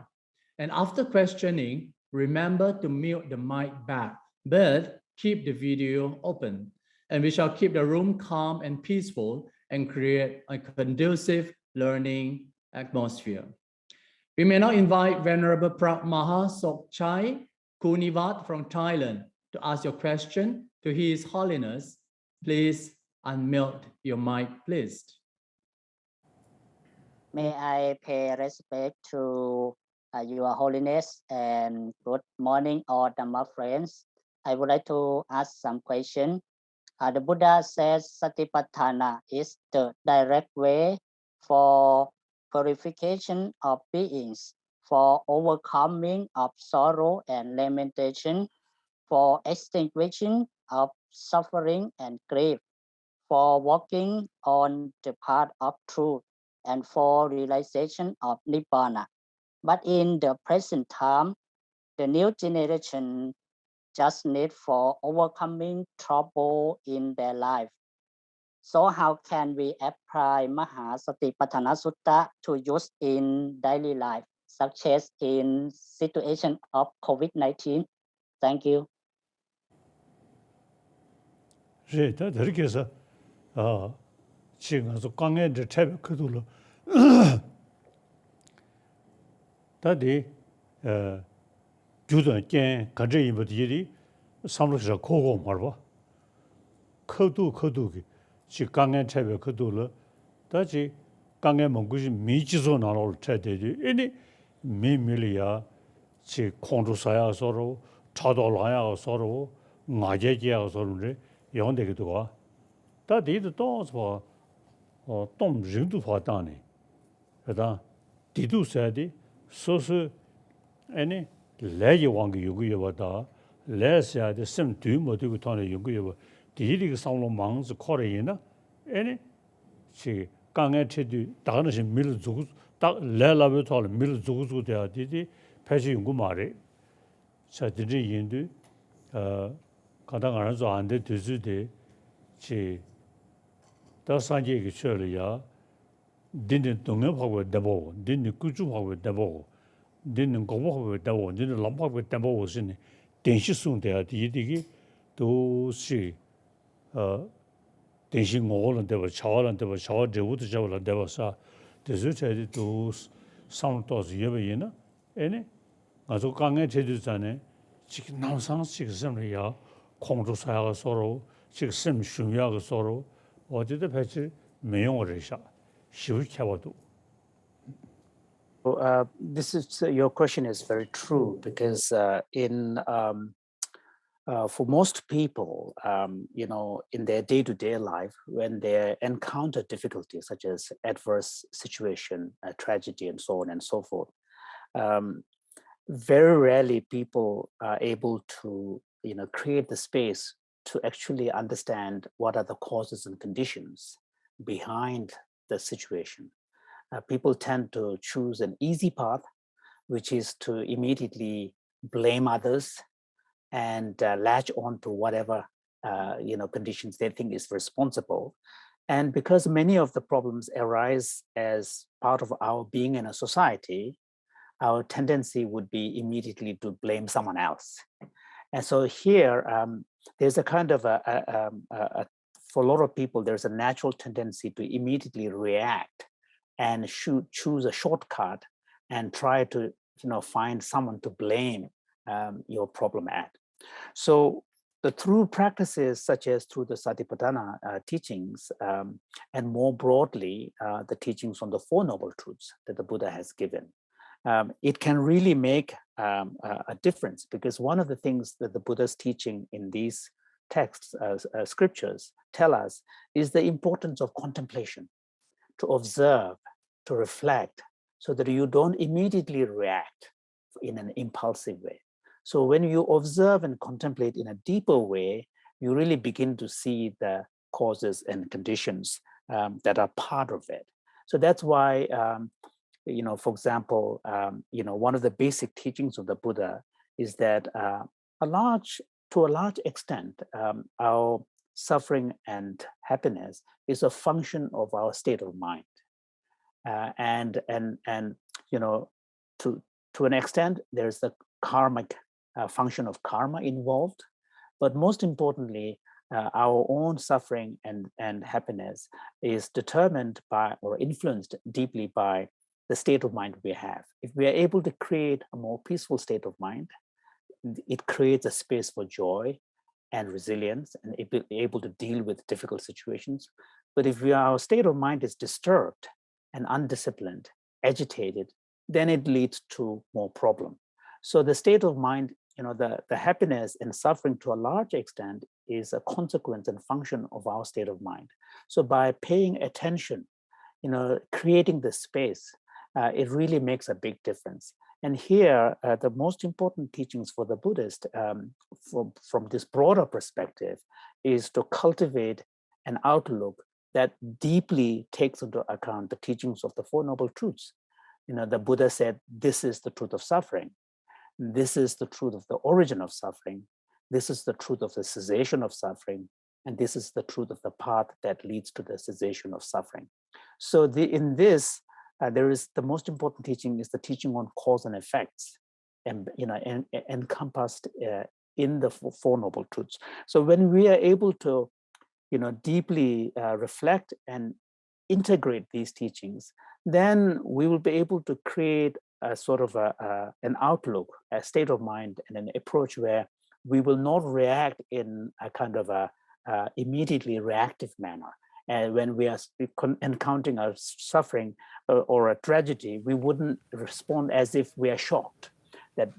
C: And after questioning, remember to mute the mic back, but keep the video open. And we shall keep the room calm and peaceful and create a conducive learning atmosphere. We may now invite Venerable Maha Sokchai Kunivat from Thailand to ask your question to His Holiness. Please unmute your mic, please.
G: May I pay respect to Your Holiness and good morning, all Dhamma friends. I would like to ask some question. The Buddha says Satipatthana is the direct way for purification of beings, for overcoming of sorrow and lamentation, for extinguishing of suffering and grief, for walking on the path of truth, and for realization of Nibbana. But in the present time, the new generation just need for overcoming trouble in their life. So how can we apply Maha Satipatthana Sutta to use in daily life, such as in situation of COVID-19? Thank you.
E: 이렇게 해서 지금 아주 강에 채be 그들로 다디 주던 게 가져 이버들이 삼록사 고고 말봐. 커두 지 강에 채베 커두를 다시 강에 먹고지 미지소 나올 채되지. 이니 미밀이야 지 콘도사야 서로 차돌라야 서로 마제지야 서로를 영되기도 와. 다 디도 또서 동人都 화다네. 그다 디도 세디 소스 아니 레이 왕게 요구여다 레스야데 심두 모두고 타네 요구여 디리가 상로 망스 코레이나 아니 시 강에 체디 다가는 밀 주고 딱 레라베 탈 밀 주고 돼야 디디 패시 연구 말에 사디지 인도 가다 가서 안돼 되지데 지 다산지게 처리야 딘딘 동업하고 대보 딘딘 꾸주하고 대보 딘딘 공부하고 대보 딘딘 람하고 대보 오시니 den시송돼야 디디기 도시 den시 고는 대보 차와는 대보 차와 제부터 잡으려 대보사 대수체도 도 상도스 예배이나 에네 아주 강에 제주산에 지금 남상식 섬이야 공주사가 서로 지금 중요하고 서로 어디도 배치 매용을 해서 쉬우켜봐도.
F: This is your question is very true because for most people, in their day-to-day life, when they encounter difficulties such as adverse situation, tragedy, and so on and so forth, very rarely people are able to, create the space to actually understand what are the causes and conditions behind the situation. People tend to choose an easy path, which is to immediately blame others and latch on to whatever conditions they think is responsible. And because many of the problems arise as part of our being in a society, our tendency would be immediately to blame someone else. And so here, there's a kind of for a lot of people, there's a natural tendency to immediately react and choose a shortcut and try to find someone to blame your problem at. So the true practices such as through the Satipattana teachings and more broadly the teachings on the Four Noble Truths that the Buddha has given, it can really make a difference, because one of the things that the Buddha's teaching in these texts, scriptures tell us is the importance of contemplation, to observe, to reflect, so that you don't immediately react in an impulsive way. So when you observe and contemplate in a deeper way, you really begin to see the causes and conditions that are part of it. So that's why, for example, one of the basic teachings of the Buddha is that to a large extent, our suffering and happiness is a function of our state of mind. And to an extent, there's the karmic function of karma involved, but most importantly, our own suffering and happiness is determined by or influenced deeply by the state of mind we have. If we are able to create a more peaceful state of mind, it creates a space for joy and resilience and able to deal with difficult situations. But if our state of mind is disturbed and undisciplined, agitated, then it leads to more problem. So the state of mind, the happiness and suffering to a large extent is a consequence and function of our state of mind. So by paying attention, creating the space, it really makes a big difference. And here, the most important teachings for the Buddhist from this broader perspective is to cultivate an outlook that deeply takes into account the teachings of the Four Noble Truths. The Buddha said, this is the truth of suffering. This is the truth of the origin of suffering. This is the truth of the cessation of suffering. And this is the truth of the path that leads to the cessation of suffering. So in this, there is the most important teaching is the teaching on cause and effects, and encompassed in the Four Noble Truths. So when we are able to, deeply reflect and integrate these teachings, then we will be able to create sort of an outlook, a state of mind, and an approach where we will not react in a kind of a immediately reactive manner. And when we are encountering a suffering or a tragedy, we wouldn't respond as if we are shocked that,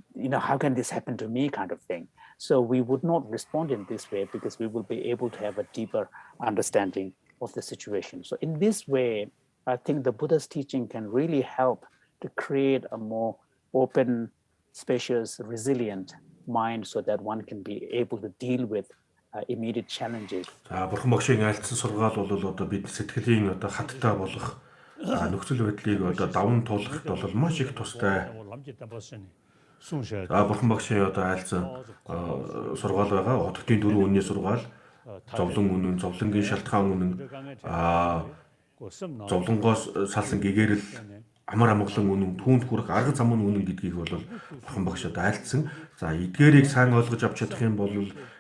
F: how can this happen to me kind of thing. So we would not respond in this way because we will be able to have a deeper understanding of the situation. So in this way, I think the Buddha's teaching can really help to create a more open, spacious, resilient mind so that one can be able to deal with immediate challenges.
D: Бурхан багшийн айлдсан сургаал бол одоо бид сэтгэлийн одоо хаттай болох нөхцөл байдлыг одоо даван туулахд бол маш их тустай. Бурхан багшийн одоо айлдсан сургаал байгаа. Хотготын 4 үнний сургаал, зовлон үнэн, зовлонгийн шалтгаан үнэн, зовлонгоос салсан гэгээрэл, амар амгалан үнэн, түүнд хүрэх арга зам үнэн гэдгийг бол бурхан багш одоо айлдсан. За эдгээрийг сайн ойлгож авч чадах юм бол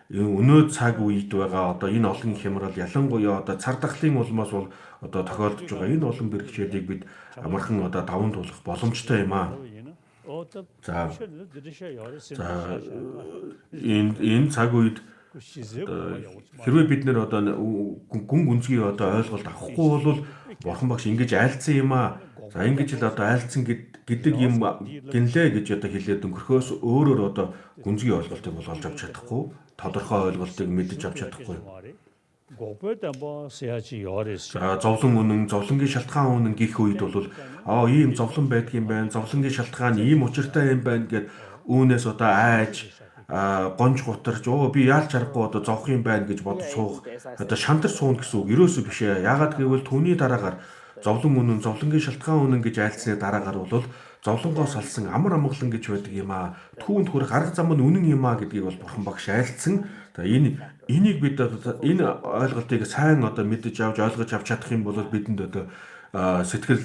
D: өнөө цаг үед байгаа одоо энэ олон хямрал ялангуяа одоо цардахлын улмаас бол одоо тохиолдож байгаа энэ олон бэрхшээлийг бид амархан одоо даван туулах боломжтой юм аа. За энэ цаг үед хэрвээ бид нэр одоо гүн гүнзгий одоо ойлголт авахгүй бол бурхан багш ингэж айлцсан юм аа. За ингэж л одоо айлцсан гэдэг юм гинлээ гэж одоо хэлээд өнгөрөхөөс өөрөөр одоо гүнзгий ойлголтыг бол олж авч чадахгүй, тодорхой ойлголтыг мэдэж авч чадахгүй. Зовлон үнэн, зовлонгийн шалтгаан үнэн гэх үед бол ийм зовлон байдаг юм байна, зовлонгийн шалтгаан ийм учиртай юм байна гэд үүнээс одоо айж гонж гутарч би яалч харахгүй одоо зовх юм байна гэж бодож суух одоо шантар суун гэсэн үг ерөөсөө биш ээ. Яагаад гэвэл түүний дараагаар зовлон үнэн, зовлонгийн шалтгаан үнэн гэж айлцсны дараагаар бол зовлонгоос салсан амар амгалан гэж байдаг юм аа. Түүнд хүрэх арга зам нь үнэн юм аа гэдгийг бол бурхан багш айлцсан. Энийг бид энэ ойлголтыг сайн одоо мэдэж авч ойлгож авч чадах юм бол бидэнд одоо сэтгэл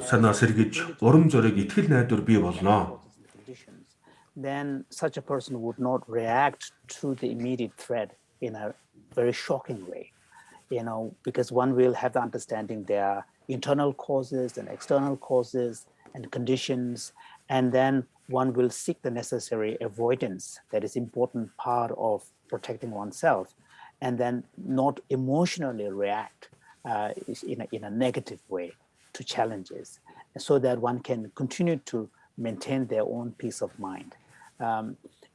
D: санаа сэргэж урам зориг итгэл найдвар бий болно.
F: Then such a person would not react to the immediate threat in a very shocking way, because one will have the understanding there are internal causes and external causes and conditions, and then one will seek the necessary avoidance that is important part of protecting oneself, and then not emotionally react in a negative way to challenges, so that one can continue to maintain their own peace of mind.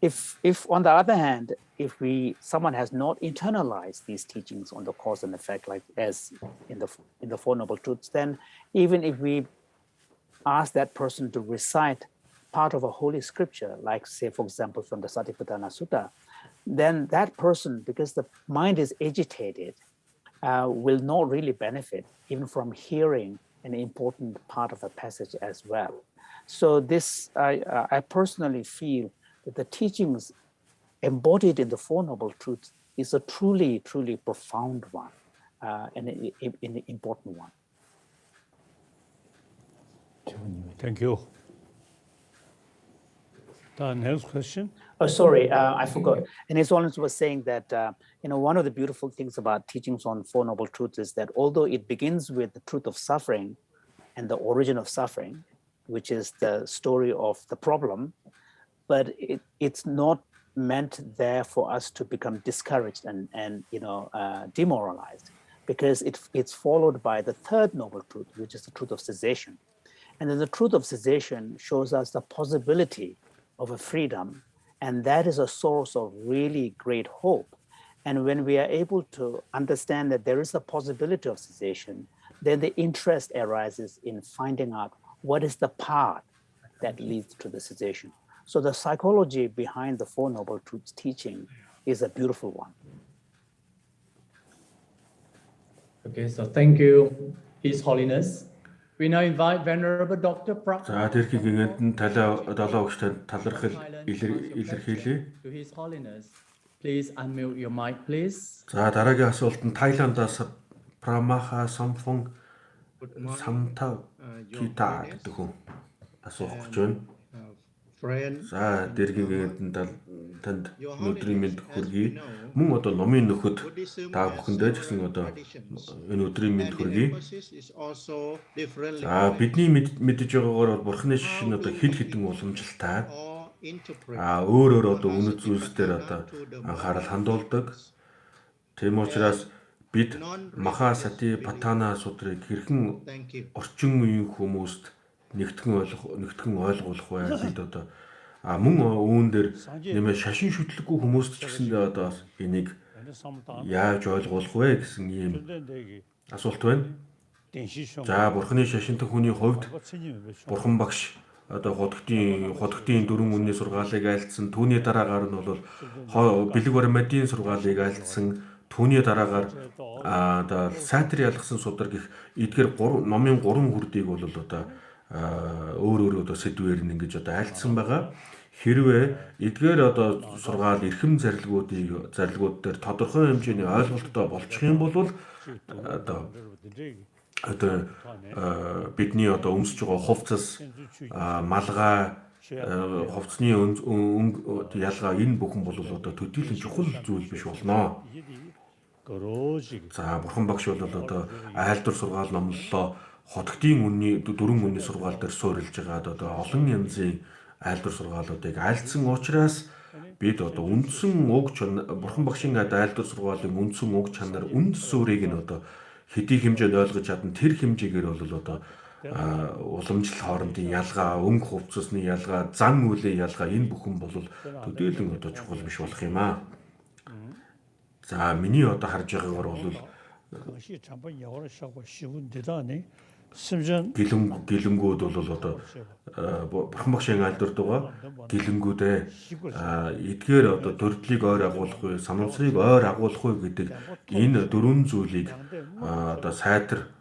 F: If on the other hand, if someone has not internalized these teachings on the cause and effect, like as in the Four Noble Truths, then even if we ask that person to recite part of a holy scripture, like say, for example, from the Satippatthana Sutta, then that person, because the mind is agitated, will not really benefit even from hearing an important part of the passage as well. So this, I personally feel that the teachings embodied in the Four Noble Truths is a truly, truly profound one and an important one.
E: Thank you. The next question.
F: Oh, sorry, I forgot. And His Holiness was saying that, one of the beautiful things about teachings on Four Noble Truths is that although it begins with the truth of suffering and the origin of suffering, which is the story of the problem, but it's not meant there for us to become discouraged and demoralized, because it's followed by the third noble truth, which is the truth of cessation. And then the truth of cessation shows us the possibility of a freedom, and that is a source of really great hope. And when we are able to understand that there is a possibility of cessation, then the interest arises in finding out what is the path that leads to the cessation. So the psychology behind the Four Noble Truths teaching is a beautiful one.
C: Okay, so thank you, His Holiness. We now invite Venerable Dr. Prak.
D: За Дээрхийн Гэгээнтэн Далай өгчтэй талархал илэрхийлье.
C: To His Holiness, please unmute your mic, please.
D: За дараагийн асуулт нь Тайландаас Маха Сатипаттана самта кита гэдэг хүн асуух гэж байна. За Дээрхийн танд өнөөдрийн мэнд хүргэе. Мөн одоо номын нөхөд та бүхэндээ ч гэсэн одоо энэ өдрийн мэнд хүргэе. За бидний мэдж байгаагаар бол Бурхны шишин одоо хэд хэдэн уламжлалтай өөр одоо үнэт зүйлсээр одоо анхаарал хандуулдаг. Тийм учраас бид Маха Сатипаттана судрыг хэрхэн орчин үеийн хүмүүст нэгтгэн ойлгуулах вэ? Бид одоо мөн үүн дээр нэмээ шашин шүтлэггүй хүмүүст ч гэсэндээ одоо энийг яаж ойлгуулах вэ гэсэн ийм асуулт байна. За Бурхны шашинтай хүний хувьд Бурхан багш одоо хотгтын дөрвөн үнний сургаалыг айлдсан, түүний дараагаар нь бол бэлэг баримтын сургаалыг айлдсан, түүний дараагаар одоо сайтар ялгсан судар гэх эдгээр номын 3 хүрдийг бол одоо өөр одоо сэдвээр нь ингэж одоо айлдсан байгаа. Хэрвээ эдгээр одоо сургаал эрхэм зарилгууд дээр тодорхой хэмжээний ойлголттой болчих юм бол одоо бидний одоо өмсөж байгаа хувцас, малгай, хувцсны ялгаа энэ бүхэн бол одоо төдийлөн чухал зүйл биш болно. За Бурхан багш бол одоо айлдав сургаал номлолоо хотгтын дөрвөн үнний сургаал дээр суурилж байгаа одоо олон янзын айлдав сургаалуудыг айлдсан учраас бид одоо үндсэн уг чанар Бурхан багшийн айлдав сургаалын үндсэн уг чанар үнд суурийг нь одоо хэдий хэмжээнд ойлгож чадна тэр хэмжээгээр бол одоо уламжлал хоорондын ялгаа, өнгө хувцасны ялгаа, зан үлийн ялгаа энэ бүхэн бол төдийлөн одоо чухал биш болох юм аа. За миний одоо харж байгаагаар бол гэлэнгүүд бол одоо Бурхан багшийн айлдварт байгаа гэлэнгүүдээ эдгээр одоо төрдлийг ойр агуулах вэ, санамсрыг ойр агуулах вэ гэдэг энэ дөрвөн зүйлийг одоо сайтар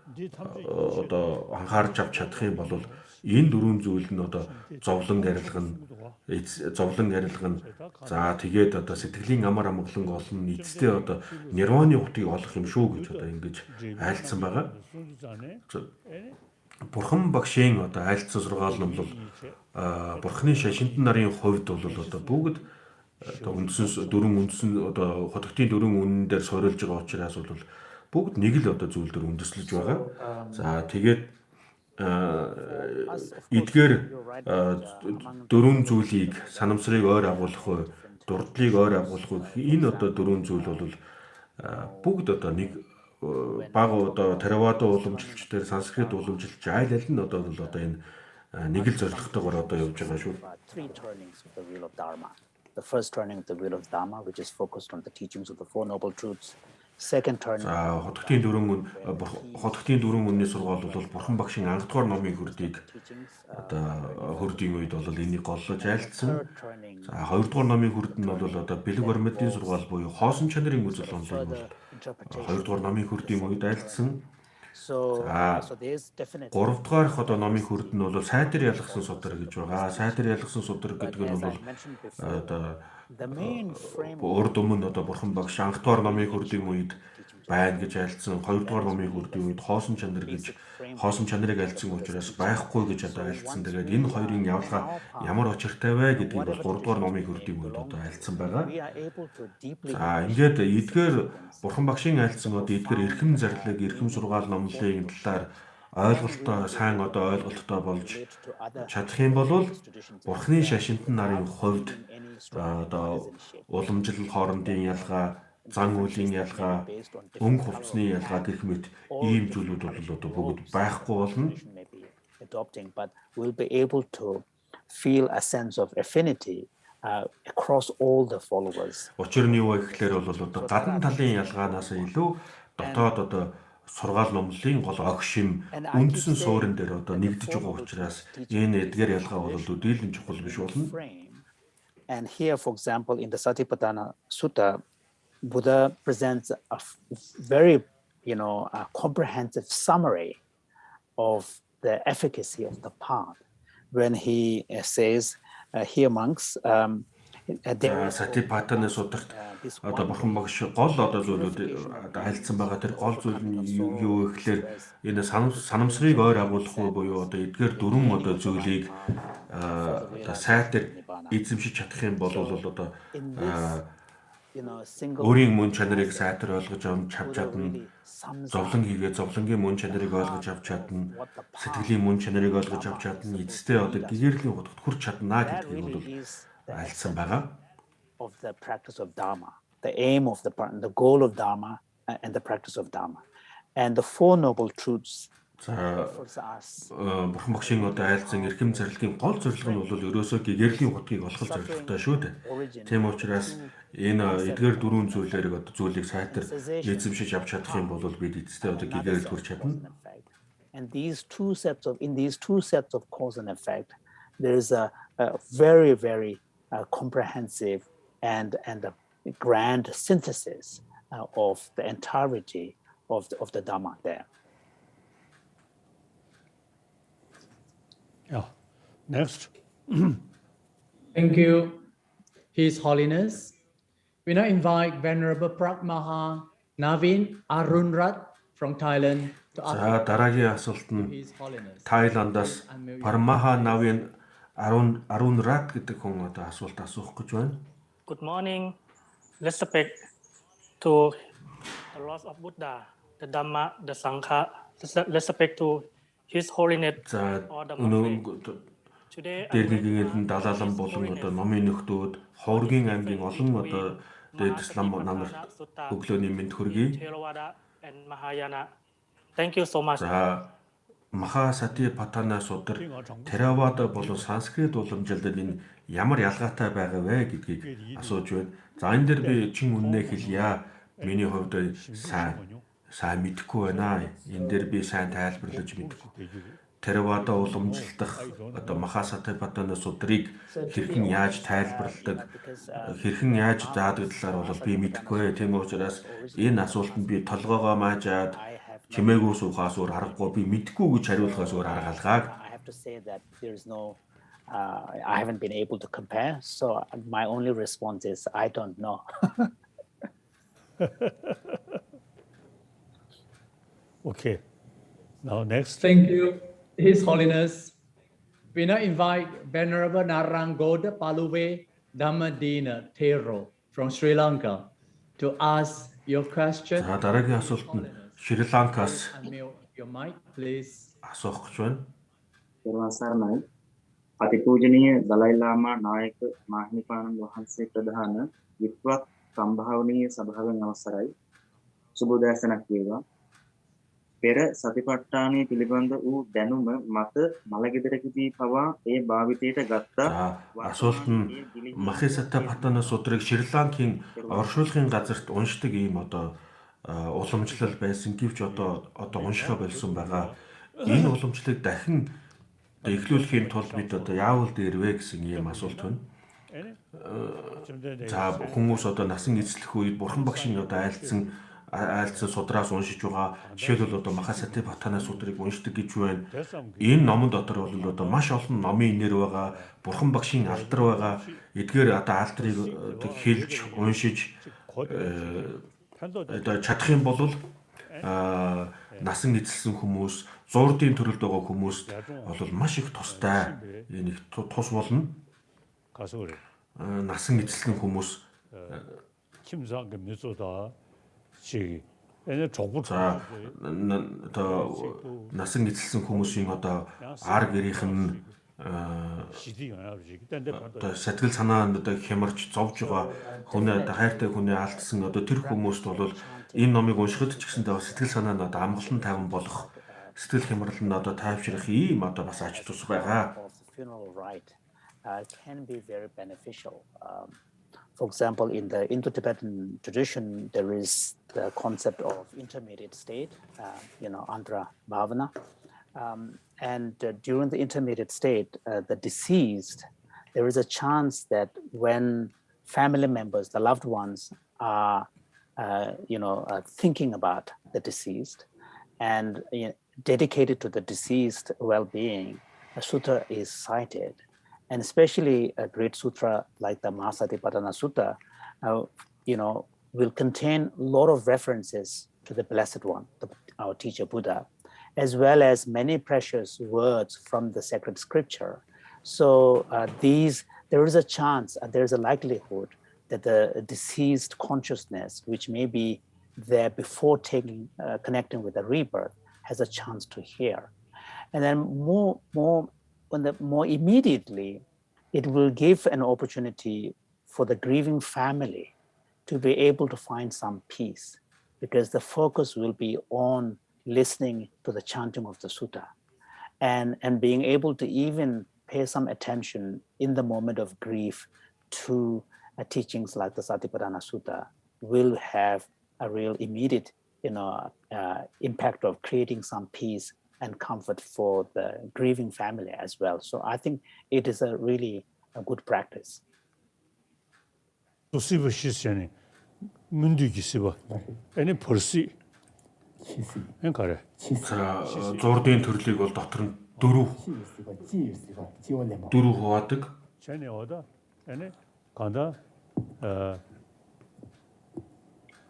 D: одоо анхаарч авч чадах юм бол энэ дөрвөн зүйл нь одоо зовлон арилгана за тэгээд одоо сэтгэлийн амар амгалан олон эцэстээ одоо нирваны утыг олох юм шүү гэж одоо ингэж айлдсан байгаа. Бурхан багшийн одоо айлдсан сургаал нь бол Бурханы шашинтан нарын хувьд бол одоо бүгд одоо дөрвөн үндсэн одоо хотгтын дөрвөн үнэн дээр суурилж байгаа учраас бол бүгд нэг л одоо зүйл дээр үндэслэж байгаа. За тэгээд эдгээр дөрвөн зүйлийг санамсрыг ойр агуулах вэ, дурдлыг ойр агуулах вэ энэ одоо дөрвөн зүйл бол бүгд одоо нэг баг одоо Theravada уламжлалч дээр санскрит уламжлалч аль нь одоо энэ нэг л зорилготойгоор одоо явж байгаа шүү.
F: The first turning of the wheel of Dharma, which is focused on the teachings of the Four Noble Truths. Second turning.
D: Хотгтын дөрвөн үнний сургаал бол Бурхан багшийн анхдугаар номын хүрдийг одоо хүрдийн үед бол энийг голлож айлдсан. За хоёрдугаар номын хүрд нь бол одоо бэлэг баримтын сургаал буюу хоосон чанарын үзэл онолыг бол хоёрдугаар номын хүрдийн үед айлдсан. Гуравдугаарх одоо номын хүрд нь бол сайтар ялгсан судар гэж байгаа. Сайтар ялгсан судар гэдэг нь бол одоо урд өмнө одоо Бурхан багш анхдугаар номын хүрдийн үед байна гэж айлдсан. Хоёрдугаар номын хүрдийн үед хоосон чанарыг айлдсан учраас байхгүй гэж одоо айлдсан. Тэгээд энэ хоёрын явлага ямар очиртай вэ гэдгийг бол гуравдугаар номын хүрдийн үед одоо айлдсан байгаа. За ингээд эдгээр Бурхан багшийн айлдсан одоо эдгээр эрхэм зарлиг, эрхэм сургаал номлолын талаар сайн ойлголттой болж чадах юм бол Бурханы шашинтан нарын хувьд одоо уламжлал хоорондын ялгаа, зан үлийн ялгаа, өнгө хувцсны ялгаа гэх мэт ийм зүйлүүд бол одоо бүгд байхгүй болно.
F: But we'll be able to feel a sense of affinity across all the followers.
D: Учир нь юу вэ гэхээр бол одоо гадна талын ялгаанаас илүү дотоод одоо сургаал номлолын гол огшим үндсэн суурин дээр одоо нэгдэж байгаа учраас энэ эдгээр ялгаа бол өдийлэн чухал биш болно.
F: And here, for example, in the Satipatthana Sutta, Buddha presents a very, a comprehensive summary of the efficacy of the path when he says, here monks,
D: Сатипаттаны сударт одоо бурхан багш гол одоо зүйлүүд айлдсан байгаа. Тэр гол зүйл нь юу гэхээр энэ санамсрыг ойр агуулах буюу одоо эдгээр дөрвөн одоо зүйлийг одоо сайтар эзэмшиж чадах юм бол одоо өөрийн мөн чанарыг сайтар ойлгож авч чадна. Зовлон хийгээ зовлонгийн мөн чанарыг ойлгож авч чадна. Сэтгэлийн мөн чанарыг ойлгож авч чадна. Эцэстээ одоо гэгэрлийн хутагт хүрч чадна гэдгийг бол айлдсан байгаа.
F: Of the practice of Dharma, the aim of the goal of Dharma and the practice of Dharma. And the Four Noble Truths.
D: Бурхан багшийн одоо айлдсан эрхэм зарилгын гол зорилго нь бол ерөөсөө гэгэрлийн хутгийг олох зорилготой шүү дээ. Тийм учраас энэ эдгээр дөрвөн зүйлийг сайтар эзэмшиж авч чадах юм бол бид эцэстээ одоо гэгэрэл хүрч чадна.
F: And in these two sets of cause and effect, there is a very, very comprehensive and a grand synthesis of the entirety of the Dhamma there.
E: Yeah. Next.
C: Thank you, His Holiness. We now invite Venerable Pragmaha Navin Arunrat from Thailand to ask.
D: Дараагийн асуулт нь Тайландаас Пармаха Навин Arunrat гэдэг хүн одоо асуулт асуух гэж байна.
H: Good morning. Respect to the Lord of Buddha, the Dhamma, the Sangha. Respect to His Holiness.
D: Дээрхийн Далайлан болон одоо номын нөхдүүд, Хуврагын аймгийн олон одоо дээд ислам намарт өглөөний мэнд хүргэе.
H: Thank you so much.
D: Маха Сатипаттана судар Theravada болон санскрит уламжилалд энэ ямар ялгаатай байгаа вэ гэдгийг асууж байна. За энэ дээр би чин үннээ хэлье. Миний хувьд сайн мэдэхгүй байна. Энэ дээр би сайн тайлбарлаж мэдэхгүй. Theravada уламжилдах одоо Маха Сатипаттана судрыг хэрхэн яаж тайлбарладаг, хэрхэн яаж заадаг талаар бол би мэдэхгүй. Тийм учраас энэ асуултанд би толгоогоо маажаад чимээгүй суухаас өөр аргагүй би мэдэхгүй гэж хариулахаас өөр арга алгааг.
F: I have to say that there is no I haven't been able to compare, so my only response is I don't know.
E: Okay. Now next.
C: Thank you, His Holiness. We now invite Venerable Narangoda Paluwe Dhammadina Thero from Sri Lanka to ask your question.
D: Дараагийн асуулт нь Шри-Ланкаас
C: Your mic, please.
D: асуух гэж байна.
I: Sarnai, Atipujaniya Dalai Lama Nayak Mahnipanan Vahanse Pradhana, Vipvat Sambhavaniya Sabhavan Avasarai, Subodhasanak Veva, Pera Satipattani Pilibanda U Danuma Mata Malagidrakiti Pava, A Baviteta Gatta.
D: Асуулт нь Маха Сатипаттана судрыг Шри-Ланкийн оршуулгын газарт уншдаг ийм одоо уламжлал байсан гэвч одоо уншихаа болсон байгаа. Энэ уламжлалыг дахин эхлүүлэхийн тулд бид одоо яавал дээр вэ гэсэн ийм асуулт байна. За хүмүүс одоо насан эзлэх үед бурхан багшийн одоо айлдсан судраас уншиж байгаа. Жишээлбэл одоо Маха Сатипаттана судрыг уншдаг гэж байна. Энэ номон дотор бол одоо маш олон номын нэр байгаа. Бурхан багшийн алдар байгаа. Эдгээр одоо алдрыг хэлж уншиж одоо чадах юм бол насан эзэлсэн хүмүүс, зурдын төрөлд байгаа хүмүүст бол маш их тустай. Энэ их тус болно. Насан эзэлсэн хүмүүс
E: 김상계 묘소다 지 얘네 조금
D: одоо насан эзэлсэн хүмүүсийн одоо ар гэрийнх нь одоо сэтгэл санаанд одоо хямарч зовж байгаа хүний одоо хайртай хүний алдсан одоо тэр хүмүүст бол энэ номыг уншихад ч гэсэн сэтгэл санаа нь одоо амгалан тайван болох сэтгэл хямрал нь одоо тайвшрах ийм одоо бас ач тус байгаа.
F: Can be very beneficial. For example, in the Indo-Tibetan tradition, there is the concept of intermediate state, Andhra Bhavana. And during the intermediate state, the deceased, there is a chance that when family members, the loved ones, are thinking about the deceased and dedicated to the deceased well-being, a sutta is cited. And especially a great sutra like the Maha Satipаттana Sutta, will contain a lot of references to the Blessed One, our teacher Buddha, as well as many precious words from the sacred scripture. So there is a chance, there is a likelihood that the deceased consciousness, which may be there before connecting with the rebirth, has a chance to hear. And then more immediately, it will give an opportunity for the grieving family to be able to find some peace, because the focus will be on listening to the chanting of the sutta and being able to even pay some attention in the moment of grief to teachings like the Satipattana Sutta will have a real immediate impact of creating some peace and comfort for the grieving family as well. So I think it is a really a good practice.
E: Any percy.
D: За зурдын төрлийг бол дотор нь дөрөв хуваадаг.
E: Чэний ода эне канда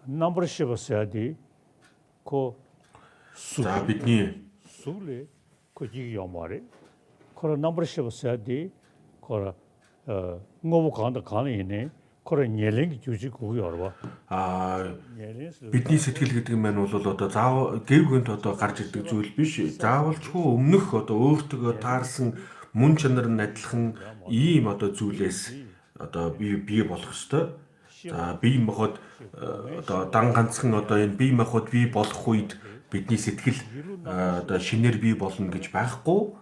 E: numbership сяди ко
D: За бидний
E: суле ко жиг ямаре ко numbership сяди ко ngov канда канине ко нелэнг жүжиг үгүй орва.
D: Бидний сэтгэл гэдэг юм байна бол одоо заавал гэвгэнт одоо гарч ирдэг зүйл биш. Заавалчгүй өмнөх одоо өөртөө таарсан мөн чанар нь адилхан ийм одоо зүйлээс одоо бий болох ёстой. За бие махбод одоо дан ганцхан одоо энэ бие махбод бий болох үед бидний сэтгэл одоо шинээр бий болно гэж байхгүй.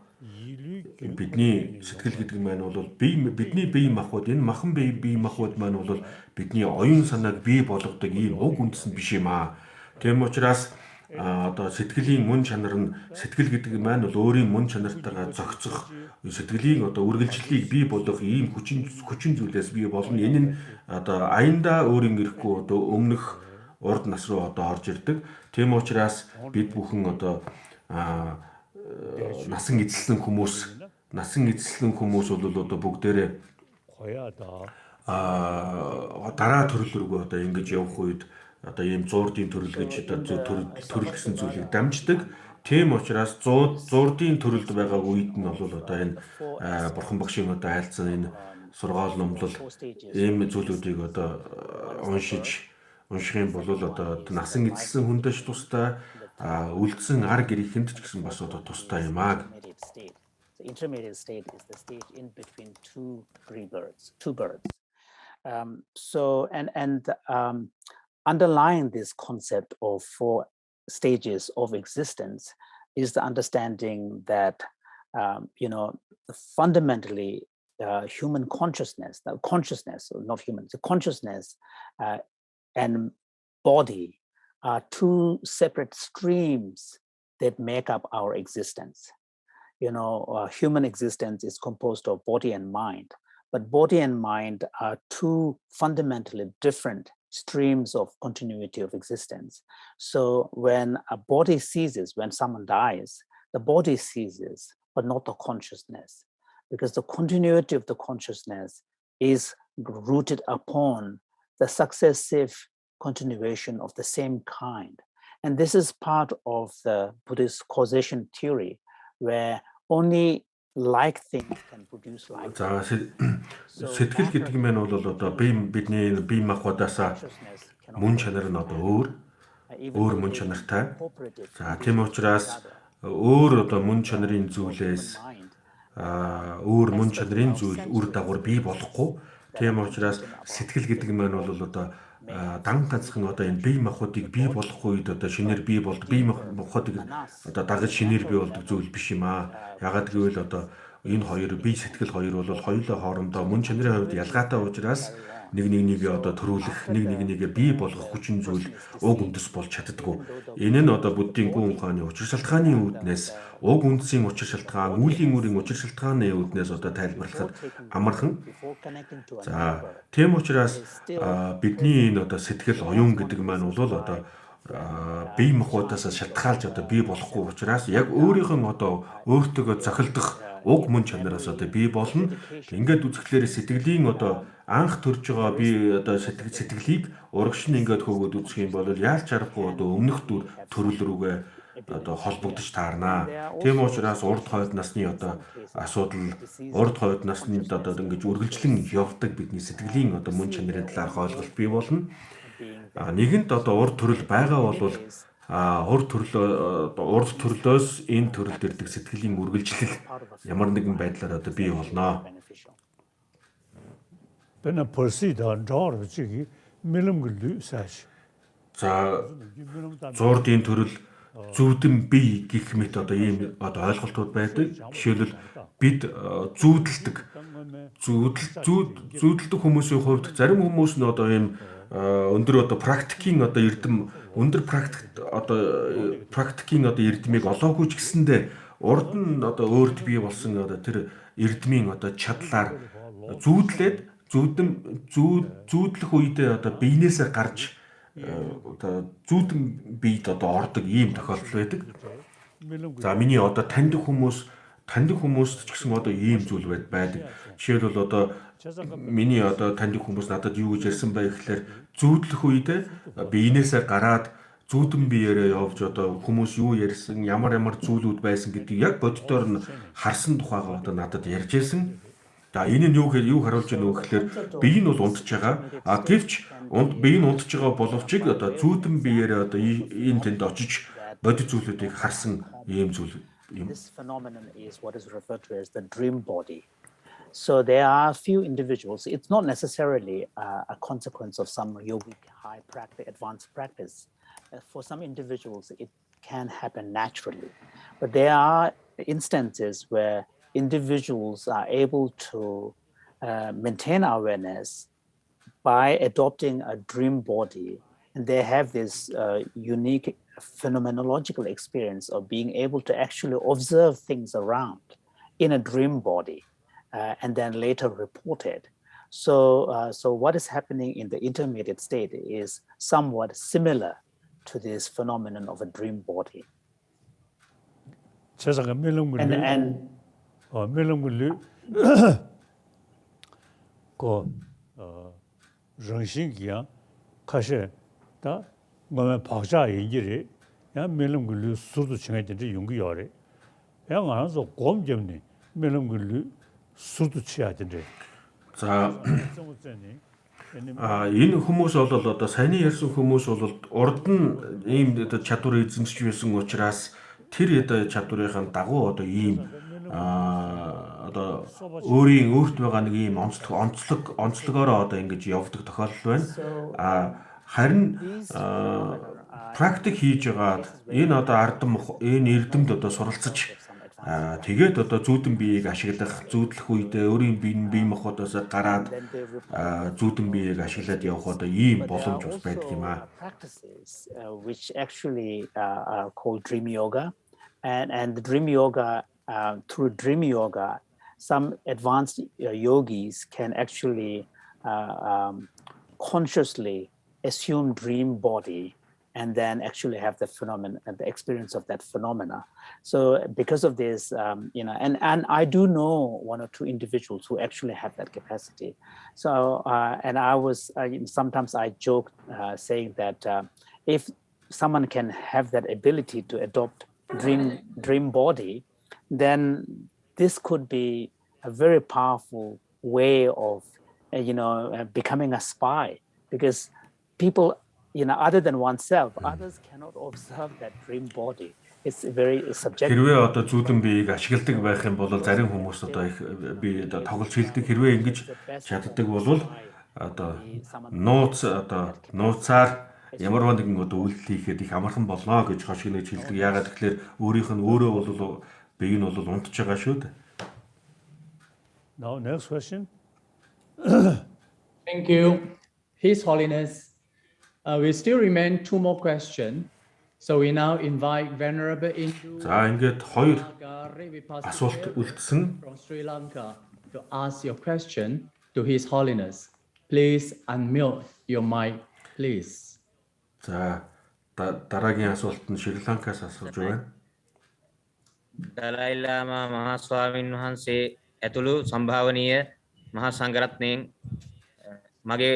D: Бидний сэтгэл гэдэг маань бол бидний бие махбод энэ махан бие махбод маань бол бидний оюун санааг бий болгодог ийм уг үндэс нь биш юм аа. Тийм учраас одоо сэтгэлийн мөн чанар нь сэтгэл гэдэг маань бол өөрийн мөн чанартайгаа зохицох сэтгэлийн одоо үргэлжлэлийг бий болгох ийм хүчин зүйлээс бий болно. Энэ нь одоо аяндаа өөрийн ирэхгүй одоо өмнөх урд нас руу одоо орж ирдэг. Тийм учраас бид бүхэн одоо насан эзэлсэн хүмүүс бол одоо бүгдээрээ дараа төрөл рүү одоо ингэж явах үед одоо ийм зурдын төрөл гэж төрөл гэсэн зүйлийг дамждаг. Тийм учраас зурдын төрөлд байгаа үед нь бол одоо энэ бурхан багшийн одоо айлцсан энэ сургаал номлол ийм зүйлүүдийг одоо унших юм бол одоо насан эзэлсэн хүндэж тустай үлдсэн ар гэрийнхэнд ч гэсэн бас одоо тустай юм аа.
F: The intermediate state is the stage in between two births. So underlying this concept of 4 stages of existence is the understanding that fundamentally human consciousness, the consciousness and body are 2 separate streams that make up our existence. Human existence is composed of body and mind, but body and mind are 2 fundamentally different streams of continuity of existence. So when a body ceases, when someone dies, the body ceases, but not the consciousness, because the continuity of the consciousness is rooted upon the successive continuation of the same kind. And this is part of the Buddhist causation theory, where only like things can produce like.
D: За сэтгэл гэдэг юм бол одоо бидний бие махбодоос мөн чанар нь одоо өөр мөн чанартай. За тийм учраас өөр одоо мөн чанарын зүйлээс өөр мөн чанарын зүйл үр дагавар бий болохгүй. Тийм учраас сэтгэл гэдэг юм бол одоо дан ганцхан одоо энэ бие махбодыг бий болох үед одоо шинээр бий болдог бие махбодыг одоо дагаж шинээр бий болдог зүйл биш юм аа. Ягаад гэвэл одоо энэ хоёр бие сэтгэл хоёр бол хоёулаа хоорондоо мөн чанарын хувьд ялгаатай учраас нэг одоо төрүүлэх нэг бий болгох хүчин зүйл уг үндэс болж чаддаггүй. Энэ нь одоо буддийн гүн ухааны учир шалтгааны үүднээс уг үндсийн учир шалтгаан, үүлийн үрийн учир шалтгааны үүднээс одоо тайлбарлахад амархан. За тийм учраас бидний энэ одоо сэтгэл оюун гэдэг маань бол одоо бие махбодоос шалтгаалж одоо бий болохгүй учраас яг өөрийнхөө одоо өөртөө цохилдох уг мөн чанараас одоо бий болно. Ингээд үзэхлээр сэтгэлийн одоо анх төрж байгаа би одоо сэтгэлийг урагш нь ингээд хөөгд үзэх юм бол яалч аргагүй одоо өмнөх төрөл рүүгээ одоо холбогдож таарнаа. Тийм учраас урд хойд насны одоо асуудал, урд хойд насны одоо ингэж үргэлжлэн явдаг бидний сэтгэлийн одоо мөн чанарын талаарх ойлголт бий болно. Нэгэнт одоо урд төрөл байгаа бол урд төрлөөс энэ төрөлд ирдэг сэтгэлийн үргэлжлэл ямар нэгэн байдлаар одоо бий болно.
E: Бэна процедур жоор чиги мэлэмгэлүү сайш.
D: За зурдын төрөл зүудэн бие гэх мэт одоо ийм одоо ойлголтууд байдаг. Жишээлбэл бид зүүдэлдэг хүмүүсийн хувьд зарим хүмүүс нь одоо ийм өндөр одоо практикийн одоо эрдэм өндөр практикийн одоо эрдмийг олоогүй ч гэсэндээ урд нь одоо өөрт бий болсон одоо тэр эрдмийн одоо чадлаар зүүдлэх үедээ одоо биенээсээ гарч одоо зүүдэн биед одоо ордог ийм тохиолдол байдаг. За миний одоо таньдаг хүмүүст ч гэсэн одоо ийм зүйл байдаг. Жишээлбэл одоо миний одоо таньдаг хүмүүс надад юу гэж ярьсан бай гэхээр зүүдлэх үедээ биенээсээ гараад зүүдэн биеэрээ явж одоо хүмүүс юу ярьсан, ямар зүйлүүд байсан гэдгийг яг боддоор нь харсан тухайгаа одоо надад ярьж байсан. За энэ нь юу харуулж байна вэ гэхээр бие нь бол унтж байгаа. Гэвч бие нь унтж байгаа боловч одоо зүүдэн биеэрээ одоо энэ тэнд очиж бодит зүйлүүдийг харсан ийм зүйл юм.
F: This phenomenon is what is referred to as the dream body. So there are a few individuals, it's not necessarily a consequence of some yogic high practice, advanced practice. For some individuals, it can happen naturally. But there are instances where individuals are able to maintain awareness by adopting a dream body. And they have this unique phenomenological experience of being able to actually observe things around in a dream body. And then later reported. So what is happening in the intermediate state is somewhat similar to this phenomenon of a dream body.
D: За энэ хүмүүс бол одоо саяны ярьсан хүмүүс бол урд нь ийм чадвар эзэмшиж байсан учраас тэр чадварынхаа дагуу одоо ийм одоо өөрт байгаа нэг ийм онцлогоороо одоо ингэж явдаг тохиолдол байна. Харин практик хийж байгаад энэ одоо энэ эрдэмд одоо суралцаж тэгээд одоо зүүдэн биеийг ашиглах, зүүдлэх үедээ өөрийн бие махбодоос гараад зүүдэн биеийг ашиглаад явах одоо ийм боломж бас байдаг юм аа.
F: Practices which actually are called dream yoga, and the dream yoga, through dream yoga, some advanced yogis can actually consciously assume dream body and then actually have the phenomenon and the experience of that phenomena. So because of this, and I do know one or two individuals who actually have that capacity. So, and sometimes I joke saying that if someone can have that ability to adopt dream body, then this could be a very powerful way of, becoming a spy, because people, other than oneself, others cannot observe that dream body. It's very subjective.
D: Хэрвээ одоо зүүдэн биеийг ашигладаг байх юм бол зарим хүмүүс одоо их би одоо тоглож хэлдэг. Хэрвээ ингэж чаддаг бол одоо нууцаар ямар нэгэн одоо үйлдэл хийхэд их амархан болно гэж хошигнож хэлдэг. Яагаад тэгэхээр өөрийнх нь өөрөө бол бие нь бол унтж байгаа шүү дээ.
E: Now next question.
C: Thank you, His Holiness. We still remain two more questions. So we now invite Venerable Indu
D: ингээд хоёр асуулт үлдсэн.
C: from Sri Lanka to ask your question to His Holiness. Please unmute your mic, please.
D: За дараагийн асуулт нь Шри Ланкаас асууж байна.
J: Dalai Lama Mahaswamin Wahanse ඇතුළු සම්භාවනීය මහා සංඝරත්නයෙන් මගේ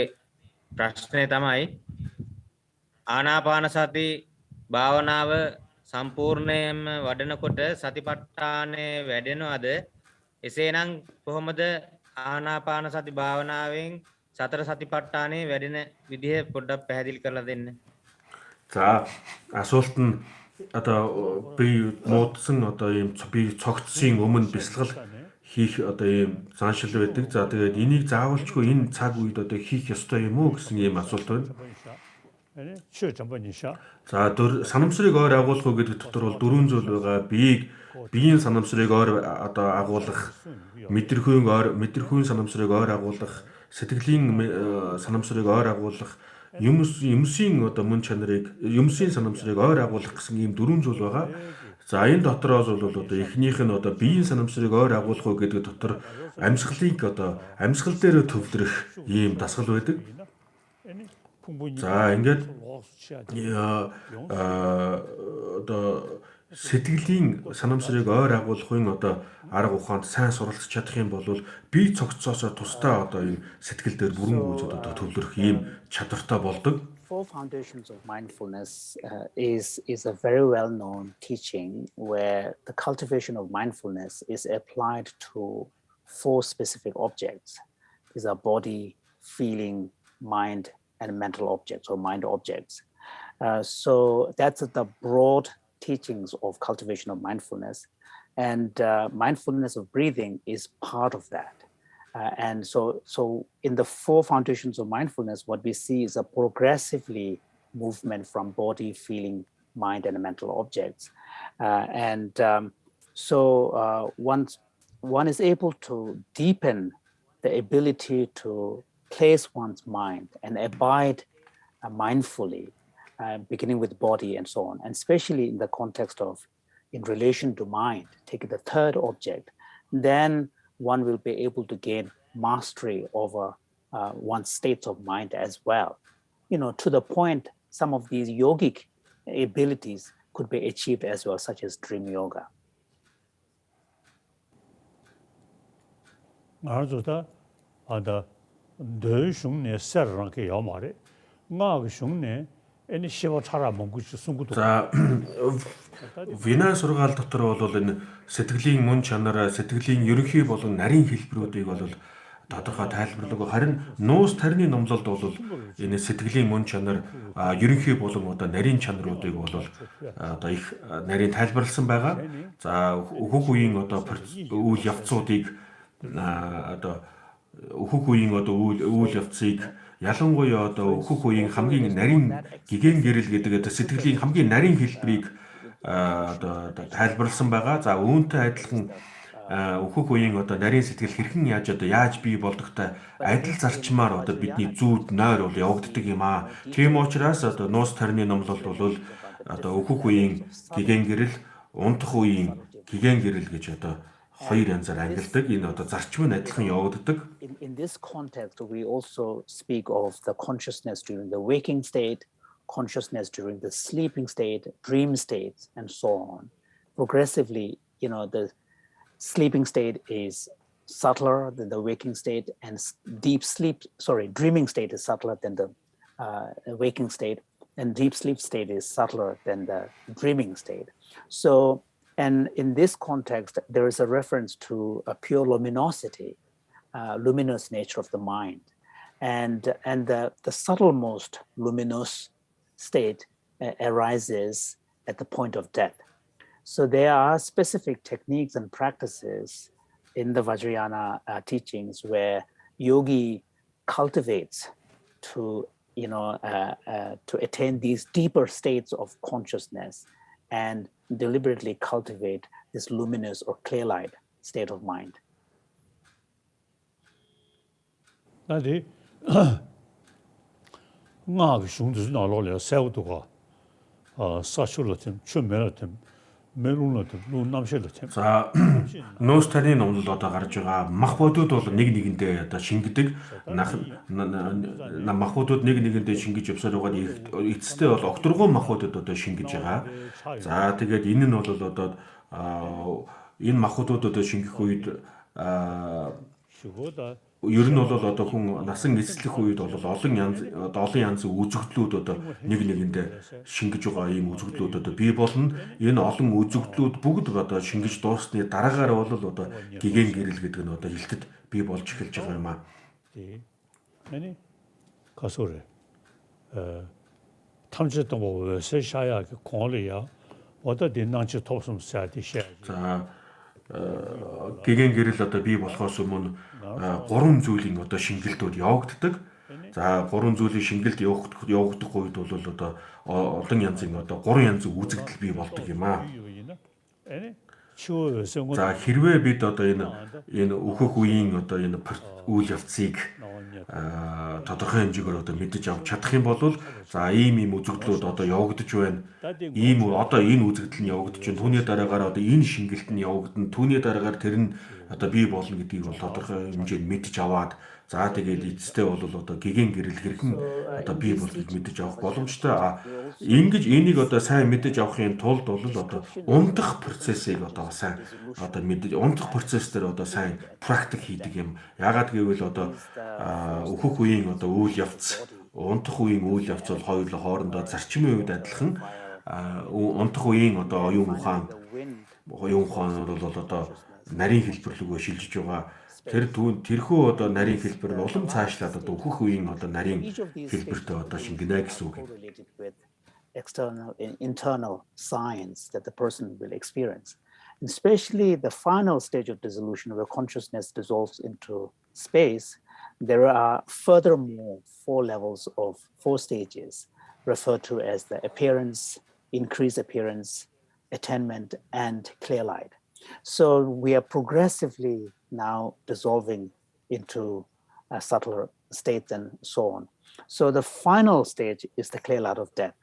J: ප්‍රශ්නය තමයි ආනාපාන සති භාවනාව සම්පූර්ණයෙන්ම වඩනකොට සතිපට්ඨානය වැඩෙනවද? එසේනම් කොහොමද ආනාපාන සති භාවනාවෙන් සතර සතිපට්ඨානය වැඩෙන විදිහ පොඩ්ඩක් පැහැදිලි කරලා දෙන්න.
D: За асуулт нь одоо би нууцсан одоо ийм би цогцсын өмнө бясалгал хийх одоо ийм заншил байдаг. За тэгээд энийг заавалчгүй энэ цаг үед одоо хийх ёстой юм уу гэсэн ийм асуулт байна. За санамсрыг ойр агуулах уу гэдэг дотор бол дөрвөн зүйл байгаа. Биеийн санамсрыг ойр одоо агуулах, мэдрэхүйн санамсрыг ойр агуулах, сэтгэлийн санамсрыг ойр агуулах, юмсийн одоо мөн чанарыг юмсийн санамсрыг ойр агуулах гэсэн ийм дөрвөн зүйл байгаа. За энэ дотроос бол одоо эхнийх нь одоо биеийн санамсрыг ойр агуулах уу гэдэг дотор амьсгал дээр төвлөрөх ийм дасгал байдаг. За ингээд одоо сэтгэлийн санамсрыг ойр агуулахын одоо арга ухаанд сайн суралцж чадах юм бол бие цогцоосоо тусдаа одоо энэ сэтгэл дээр бүрэн гүйж одоо төвлөрөх ийм чадвартай болдог.
F: Four foundations of mindfulness is a very well-known teaching where the cultivation of mindfulness is applied to four specific objects. These are body, feeling, mind, and mental objects or mind objects. So that's the broad teachings of cultivation of mindfulness, and mindfulness of breathing is part of that. And so in the four foundations of mindfulness, what we see is a progressively movement from body, feeling, mind, and mental objects. Once one is able to deepen the ability to place one's mind and abide mindfully, beginning with body and so on, and especially in the context of in relation to mind, take the third object, then one will be able to gain mastery over one's states of mind as well. To the point, some of these yogic abilities could be achieved as well, such as dream yoga.
D: За Вина сургаал дотор бол энэ сэтгэлийн мөн чанар, сэтгэлийн ерөнхий болон нарийн хэлбэрүүдийг бол тодорхой тайлбарлаг. Харин нуус тарины номлолд бол энэ сэтгэлийн мөн чанар, ерөнхий болон одоо нарийн чанаруудыг бол одоо их нарийн тайлбарлсан байгаа. За өөхөх үеийн одоо үйл явцуудыг одоо өөхөх үеийн одоо үйл явцыг ялангуяа одоо өөхөх үеийн хамгийн нарийн гэгэн гэрэл гэдэг сэтгэлийн хамгийн нарийн хэлбэрийг одоо тайлбарлсан байгаа. За үүнтэй адилхан өөхөх үеийн одоо нарийн сэтгэл хэрхэн яаж бий болдогтой адил зарчмаар одоо бидний зүүд нойр бол явагддаг юм аа. Тийм учраас одоо нуус тарины номлолд бол одоо өөхөх үеийн гэгэн гэрэл, унтах үеийн гэгэн гэрэл гэж одоо хоёр янзаар ангилдаг. Энэ одоо зарчим нь адилхан явагддаг.
F: In this context, we also speak of the consciousness during the waking state, consciousness during the sleeping state, dream states, and so on. Progressively, the sleeping state is subtler than the waking state, and dreaming state is subtler than the waking state, and deep sleep state is subtler than the dreaming state. So, and in this context, there is a reference to a pure luminosity, luminous nature of the mind, and the subtlemost luminous state arises at the point of death. So there are specific techniques and practices in the Vajrayana teachings where yogi cultivates to attain these deeper states of consciousness and deliberately cultivate this luminous or clear-eyed state of mind.
E: 나디 나가 슝도 나로려 세우도가 사슈로템 춤메로템 멜론어도 누 남실로 참.
D: За нөөц таны номлол одоо гарч байгаа махбодууд бол нэг нэгэндээ одоо шингэдэг махбодууд нэг нэгэндээ шингэж явсаар байгаа эцэстээ бол окторгоо махбодууд одоо шингэж байгаа. За тэгээд энэ нь бол одоо энэ махбодууд одоо шингэх үед ер нь бол одоо хүн насан эцэслэх үед бол олон янзын үзэгдлүүд одоо нэг нэгэндээ шингэж байгаа ийм үзэгдлүүд одоо бий болно. Энэ олон үзэгдлүүд бүгд одоо шингэж дуусны дараагаар бол одоо гэгэн гэрэл гэдэг нь одоо хилтэд бий болж эхэлж байгаа юм аа.
E: 아니 가소래 탐지도 뭐 세샤야 그 공리야 어디 된난지 톱숨 사디 샤.
D: За гэгэн гэрэл одоо бий болохоос өмнө гурван зүйлийн одоо шингэлтүүд явагддаг. За гурван зүйлийн шингэлт явагдах үед бол одоо олон янзын одоо гурван янзын үзэгдэл бий болдог юм аа. За хэрвээ бид одоо энэ өөхөх үеийн одоо энэ үйл явцыг тодорхой хэмжээгээр одоо мэдэж авч чадах юм бол за ийм үзэгдлүүд одоо явагдаж байна. Ийм одоо энэ үзэгдэл нь явагдаж байна. Түүний дараагаар одоо энэ шингэлт нь явагдана. Түүний дараагаар тэр нь одоо бий болно гэдгийг бол тодорхой хэмжээнд мэдэж аваад за тэгээд эцэстээ бол одоо гэгэн гэрэл хэрхэн одоо бий болдгийг мэдэж авах боломжтой. Ингэж энийг одоо сайн мэдэж авахын тулд бол одоо унтах процессыг одоо сайн одоо мэдэж унтах процесс дээр одоо сайн практик хийдэг юм. Яагаад гэвэл одоо өөхөх үеийн одоо үйл явц унтах үеийн үйл явц бол хоёулаа хоорондоо зарчмын үед адилхан. Унтах үеийн одоо оюун ухаан бол одоо нарийн хэлбэр рүүгээ шилжиж байгаа. Тэрхүү одоо нарийн хэлбэр нь улам цаашлаад одоо өөхөх үеийн одоо нарийн хэлбэртэй одоо шингэнэ гэсэн үг.
F: External and internal signs that the person will experience. And especially the final stage of dissolution where consciousness dissolves into space, there are furthermore four stages referred to as the appearance, increased appearance, attainment, and clear light. So we are progressively now dissolving into a subtler state and so on. So the final stage is the clear light of death.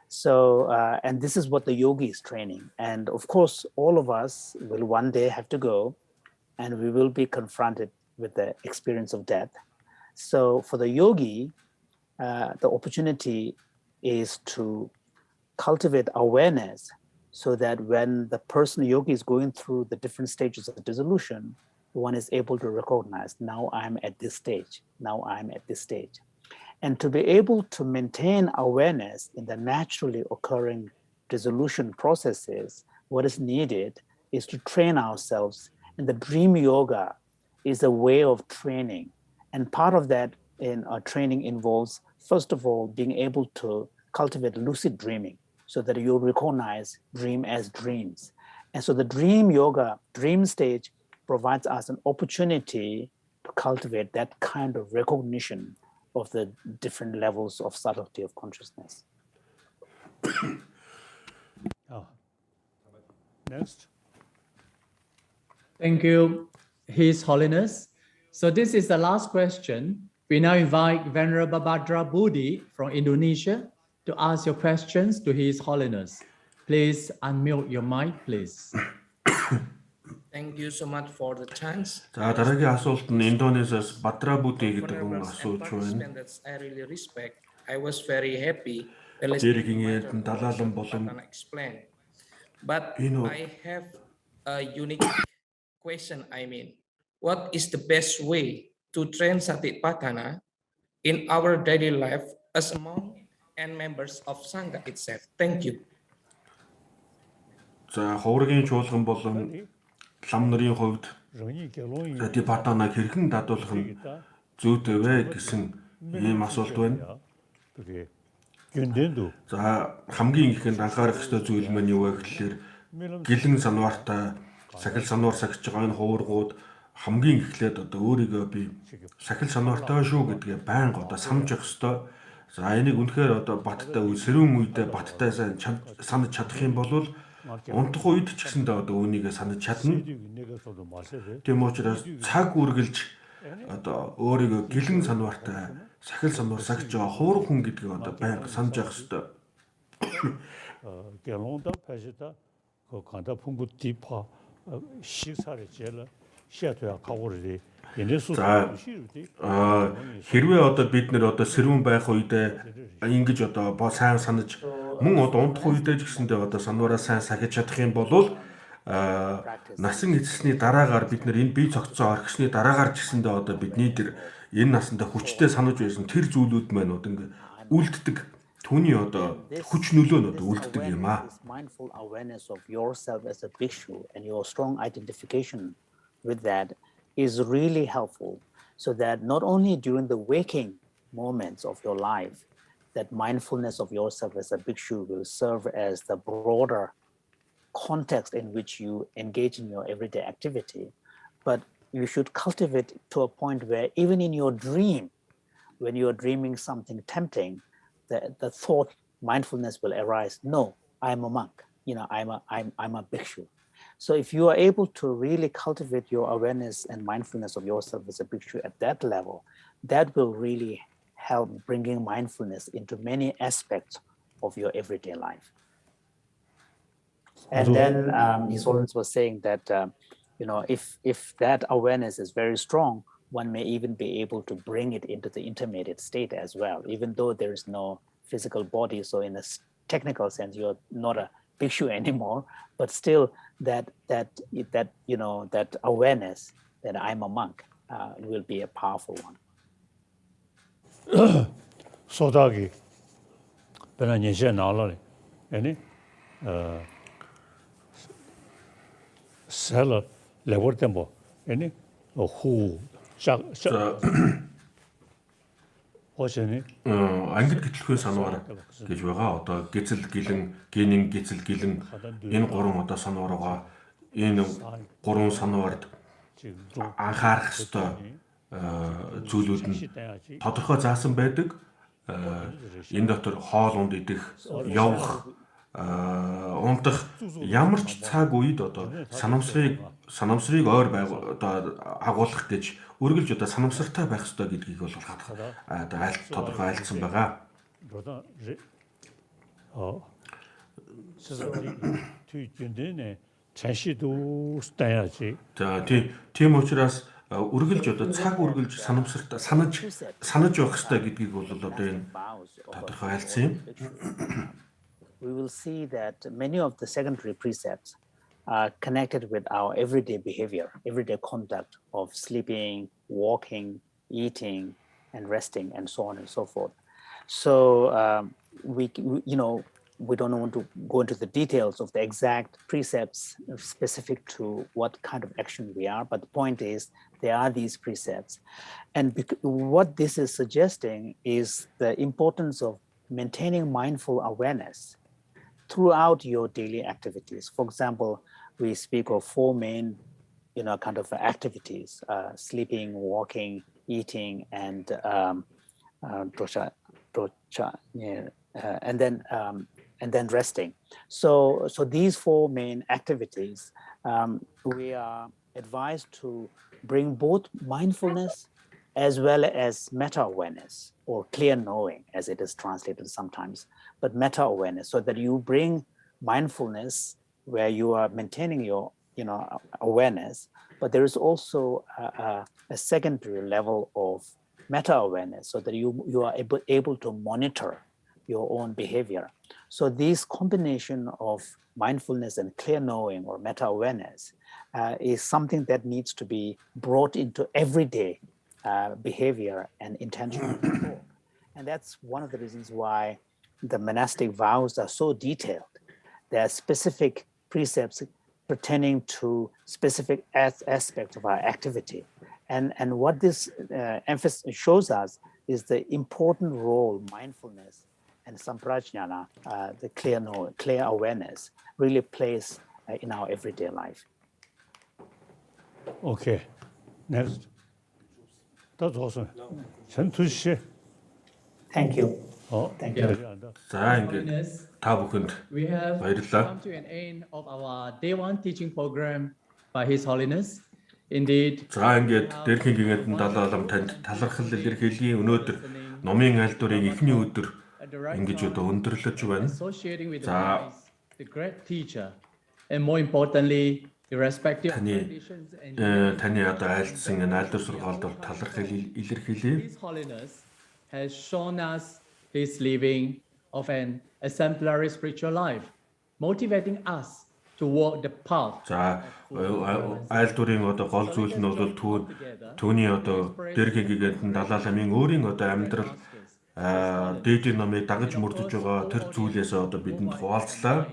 F: So, and this is what the yogi is training. And of course, all of us will one day have to go and we will be confronted with the experience of death. So for the yogi, the opportunity is to cultivate awareness so that when the person yogi is going through the different stages of the dissolution, one is able to recognize, now I'm at this stage, now I'm at this stage. And to be able to maintain awareness in the naturally occurring dissolution processes, what is needed is to train ourselves. And the dream yoga is a way of training. And part of that in our training involves, first of all, being able to cultivate lucid dreaming so that you recognize dream as dreams. And so the dream yoga, dream stage, provides us an opportunity to cultivate that kind of recognition of the different levels of subtlety of consciousness.
E: Next.
C: Thank you, His Holiness. So this is the last question. We now invite Venerable Badra Budi from Indonesia to ask your questions to His Holiness. Please unmute your mic, please.
B: Thank you so much for the chance.
D: За дараагийн асуулт нь Индонезиас Бадра Буди гэдэг хүн асууж байна.
B: I really respect. I was very happy.
D: Дээрхийн Далайлан болон
B: But I have a unique question. I mean, what is the best way to train Satipattana in our daily life as a monk and members of Sangha itself? Thank you.
D: За хуврагын чуулган болон лам нарын хувьд Сатипаттанаг хэрхэн дадуулах нь зүйтэй вэ гэсэн ийм асуулт байна. За хамгийн ихэнд анхаарах ёстой зүйл маань юу вэ гэхээр гэлэн санваартай сахил санваар сахиж байгаа энэ хуврагууд хамгийн эхлээд одоо өөрийгөө би сахил санваартай шүү гэдгээ байнга одоо самж явах ёстой. За энийг үнэхээр одоо баттай сэрүүн үедээ баттай сайн санаж чадах юм бол унтах үед ч гэсэндээ одоо үүнийгээ санаж чадна. Тийм учраас цаг үргэлж одоо өөрийгөө гэлэн санваартай сахил санваар сахиж байгаа хувраг хүн гэдгийг одоо байнга санаж явах ёстой.
E: 그 간다 풍부 디파 시사를 제일 시야도야 가고를 얘네수
D: хэрвээ одоо бид нэр одоо сэрүүн байх үедээ ингэж одоо сайн санаж мөн одоо унтах үедээ ч гэсэндээ одоо сануураа сайн сахиж чадах юм бол насан эцэсний дараагаар бид нэр энэ бие цогцсон орхисны дараагаар ч гэсэндээ одоо бидний тэр энэ насандаа хүчтэй санаж байсан тэр зүйлүүд маань одоо ингэ үлддэг түүний одоо хүч нөлөө нь одоо үлддэг юм аа.
F: Mindful awareness of yourself as a bhikshu and your strong identification with that is really helpful, so that not only during the waking moments of your life, that mindfulness of yourself as a bhikshu will serve as the broader context in which you engage in your everyday activity, but you should cultivate to a point where even in your dream, when you are dreaming something tempting, the thought mindfulness will arise. No, I'm a monk. I'm a bhikshu. So if you are able to really cultivate your awareness and mindfulness of yourself as a bhikshu at that level, that will really help bringing mindfulness into many aspects of your everyday life. And then His Holiness was saying that if that awareness is very strong, one may even be able to bring it into the intermediate state as well, even though there is no physical body. So in a technical sense, you're not a bhikshu anymore, but still that awareness that I'm a monk will be a powerful one.
E: 소다기 배나 년세 나올래. 아니 셀 레버 템보 아니 후 호시니
D: ангид гэтлэхүй сануугаар гэж байгаа. Одоо гизэл гэлэн, генийн гизэл гэлэн энэ гурван одоо сануураа энэ гурван сануурд анхаарах ёстой зүйлүүд нь тодорхой заасан байдаг. Энэ дотор хоол унд идэх, явах, унтах ямар ч цаг үед одоо санамсрыг ойр одоо агуулах гэж үргэлж одоо санамсартай байх ёстой гэдгийг бол одоо тодорхой айлцсан байгаа. Тийм учраас үргэлж одоо цаг үргэлж санамсартай санаж явах ёстой гэдгийг бол одоо энэ тодорхой айлцсан юм.
F: We will see that many of the secondary precepts are connected with our everyday behavior, everyday conduct of sleeping, walking, eating, and resting, and so on and so forth. So we don't want to go into the details of the exact precepts specific to what kind of action we are, but the point is there are these precepts. And what this is suggesting is the importance of maintaining mindful awareness throughout your daily activities. For example, we speak of four main, kind of activities: sleeping, walking, eating, and and then resting. So these four main activities, we are advised to bring both mindfulness as well as meta-awareness, or clear knowing, as it is translated sometimes, but meta-awareness, so that you bring mindfulness where you are maintaining your awareness, but there is also a secondary level of meta-awareness, so that you are able to monitor your own behavior. So this combination of mindfulness and clear knowing, or meta-awareness, is something that needs to be brought into everyday behavior and intentional control. And that's one of the reasons why the monastic vows are so detailed. There are specific precepts pertaining to specific aspects of our activity. And what this emphasis shows us is the important role mindfulness and samprajnana, the clear awareness, really plays in our everyday life.
E: Okay, next. That's awesome. Thank
F: you.
G: Thank you. We have come to an end of our day one teaching program by His Holiness. Indeed.
D: За ингээд Дээрхийн Гэгээнтэн далай улам танд талархал илэрхийлгийн өнөөдөр номын айлдварын эхний өдөр ингэж одоо өндөрлөж байна.
G: Associating with the great teacher
C: And more importantly, irrespective of
D: Таны
C: traditions and
D: таны одоо айлдсан энэ айлдав сургаалд бол талархал илэрхийлье.
C: His Holiness has shown us his living of an exemplary spiritual life, motivating us to walk the path.
D: За айлдварын одоо гол зүйл нь бол түүний одоо Дээрхийн Гэгээнтэн Далай ламын өөрийн одоо амьдрал дээдийн номыг дагаж мөрдөж байгаа тэр зүйлээс одоо бидэнд хуваалцлаа.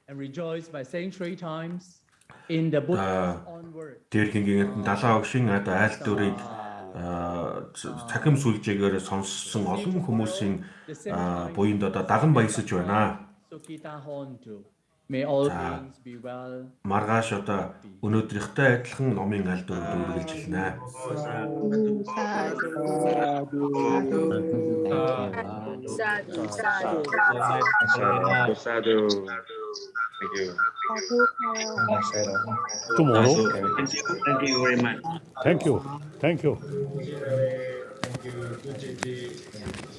C: And rejoice by saying 3 times in the Buddha's own word.
D: Дээрхийн Гэгээнтэн Далай огшин одоо айлдварыг цахим сүлжээгээр сонссон олон хүмүүсийн буйнд одоо даган баясаж байна.
C: Sukita hontu. May all things be well.
D: Маргааш одоо өнөөдрийнхтэй адилхан номын айлдварыг үргэлж хэлнэ.
E: Tomorrow.
I: Thank you very much.
E: Thank you. Thank you.
B: Thank you.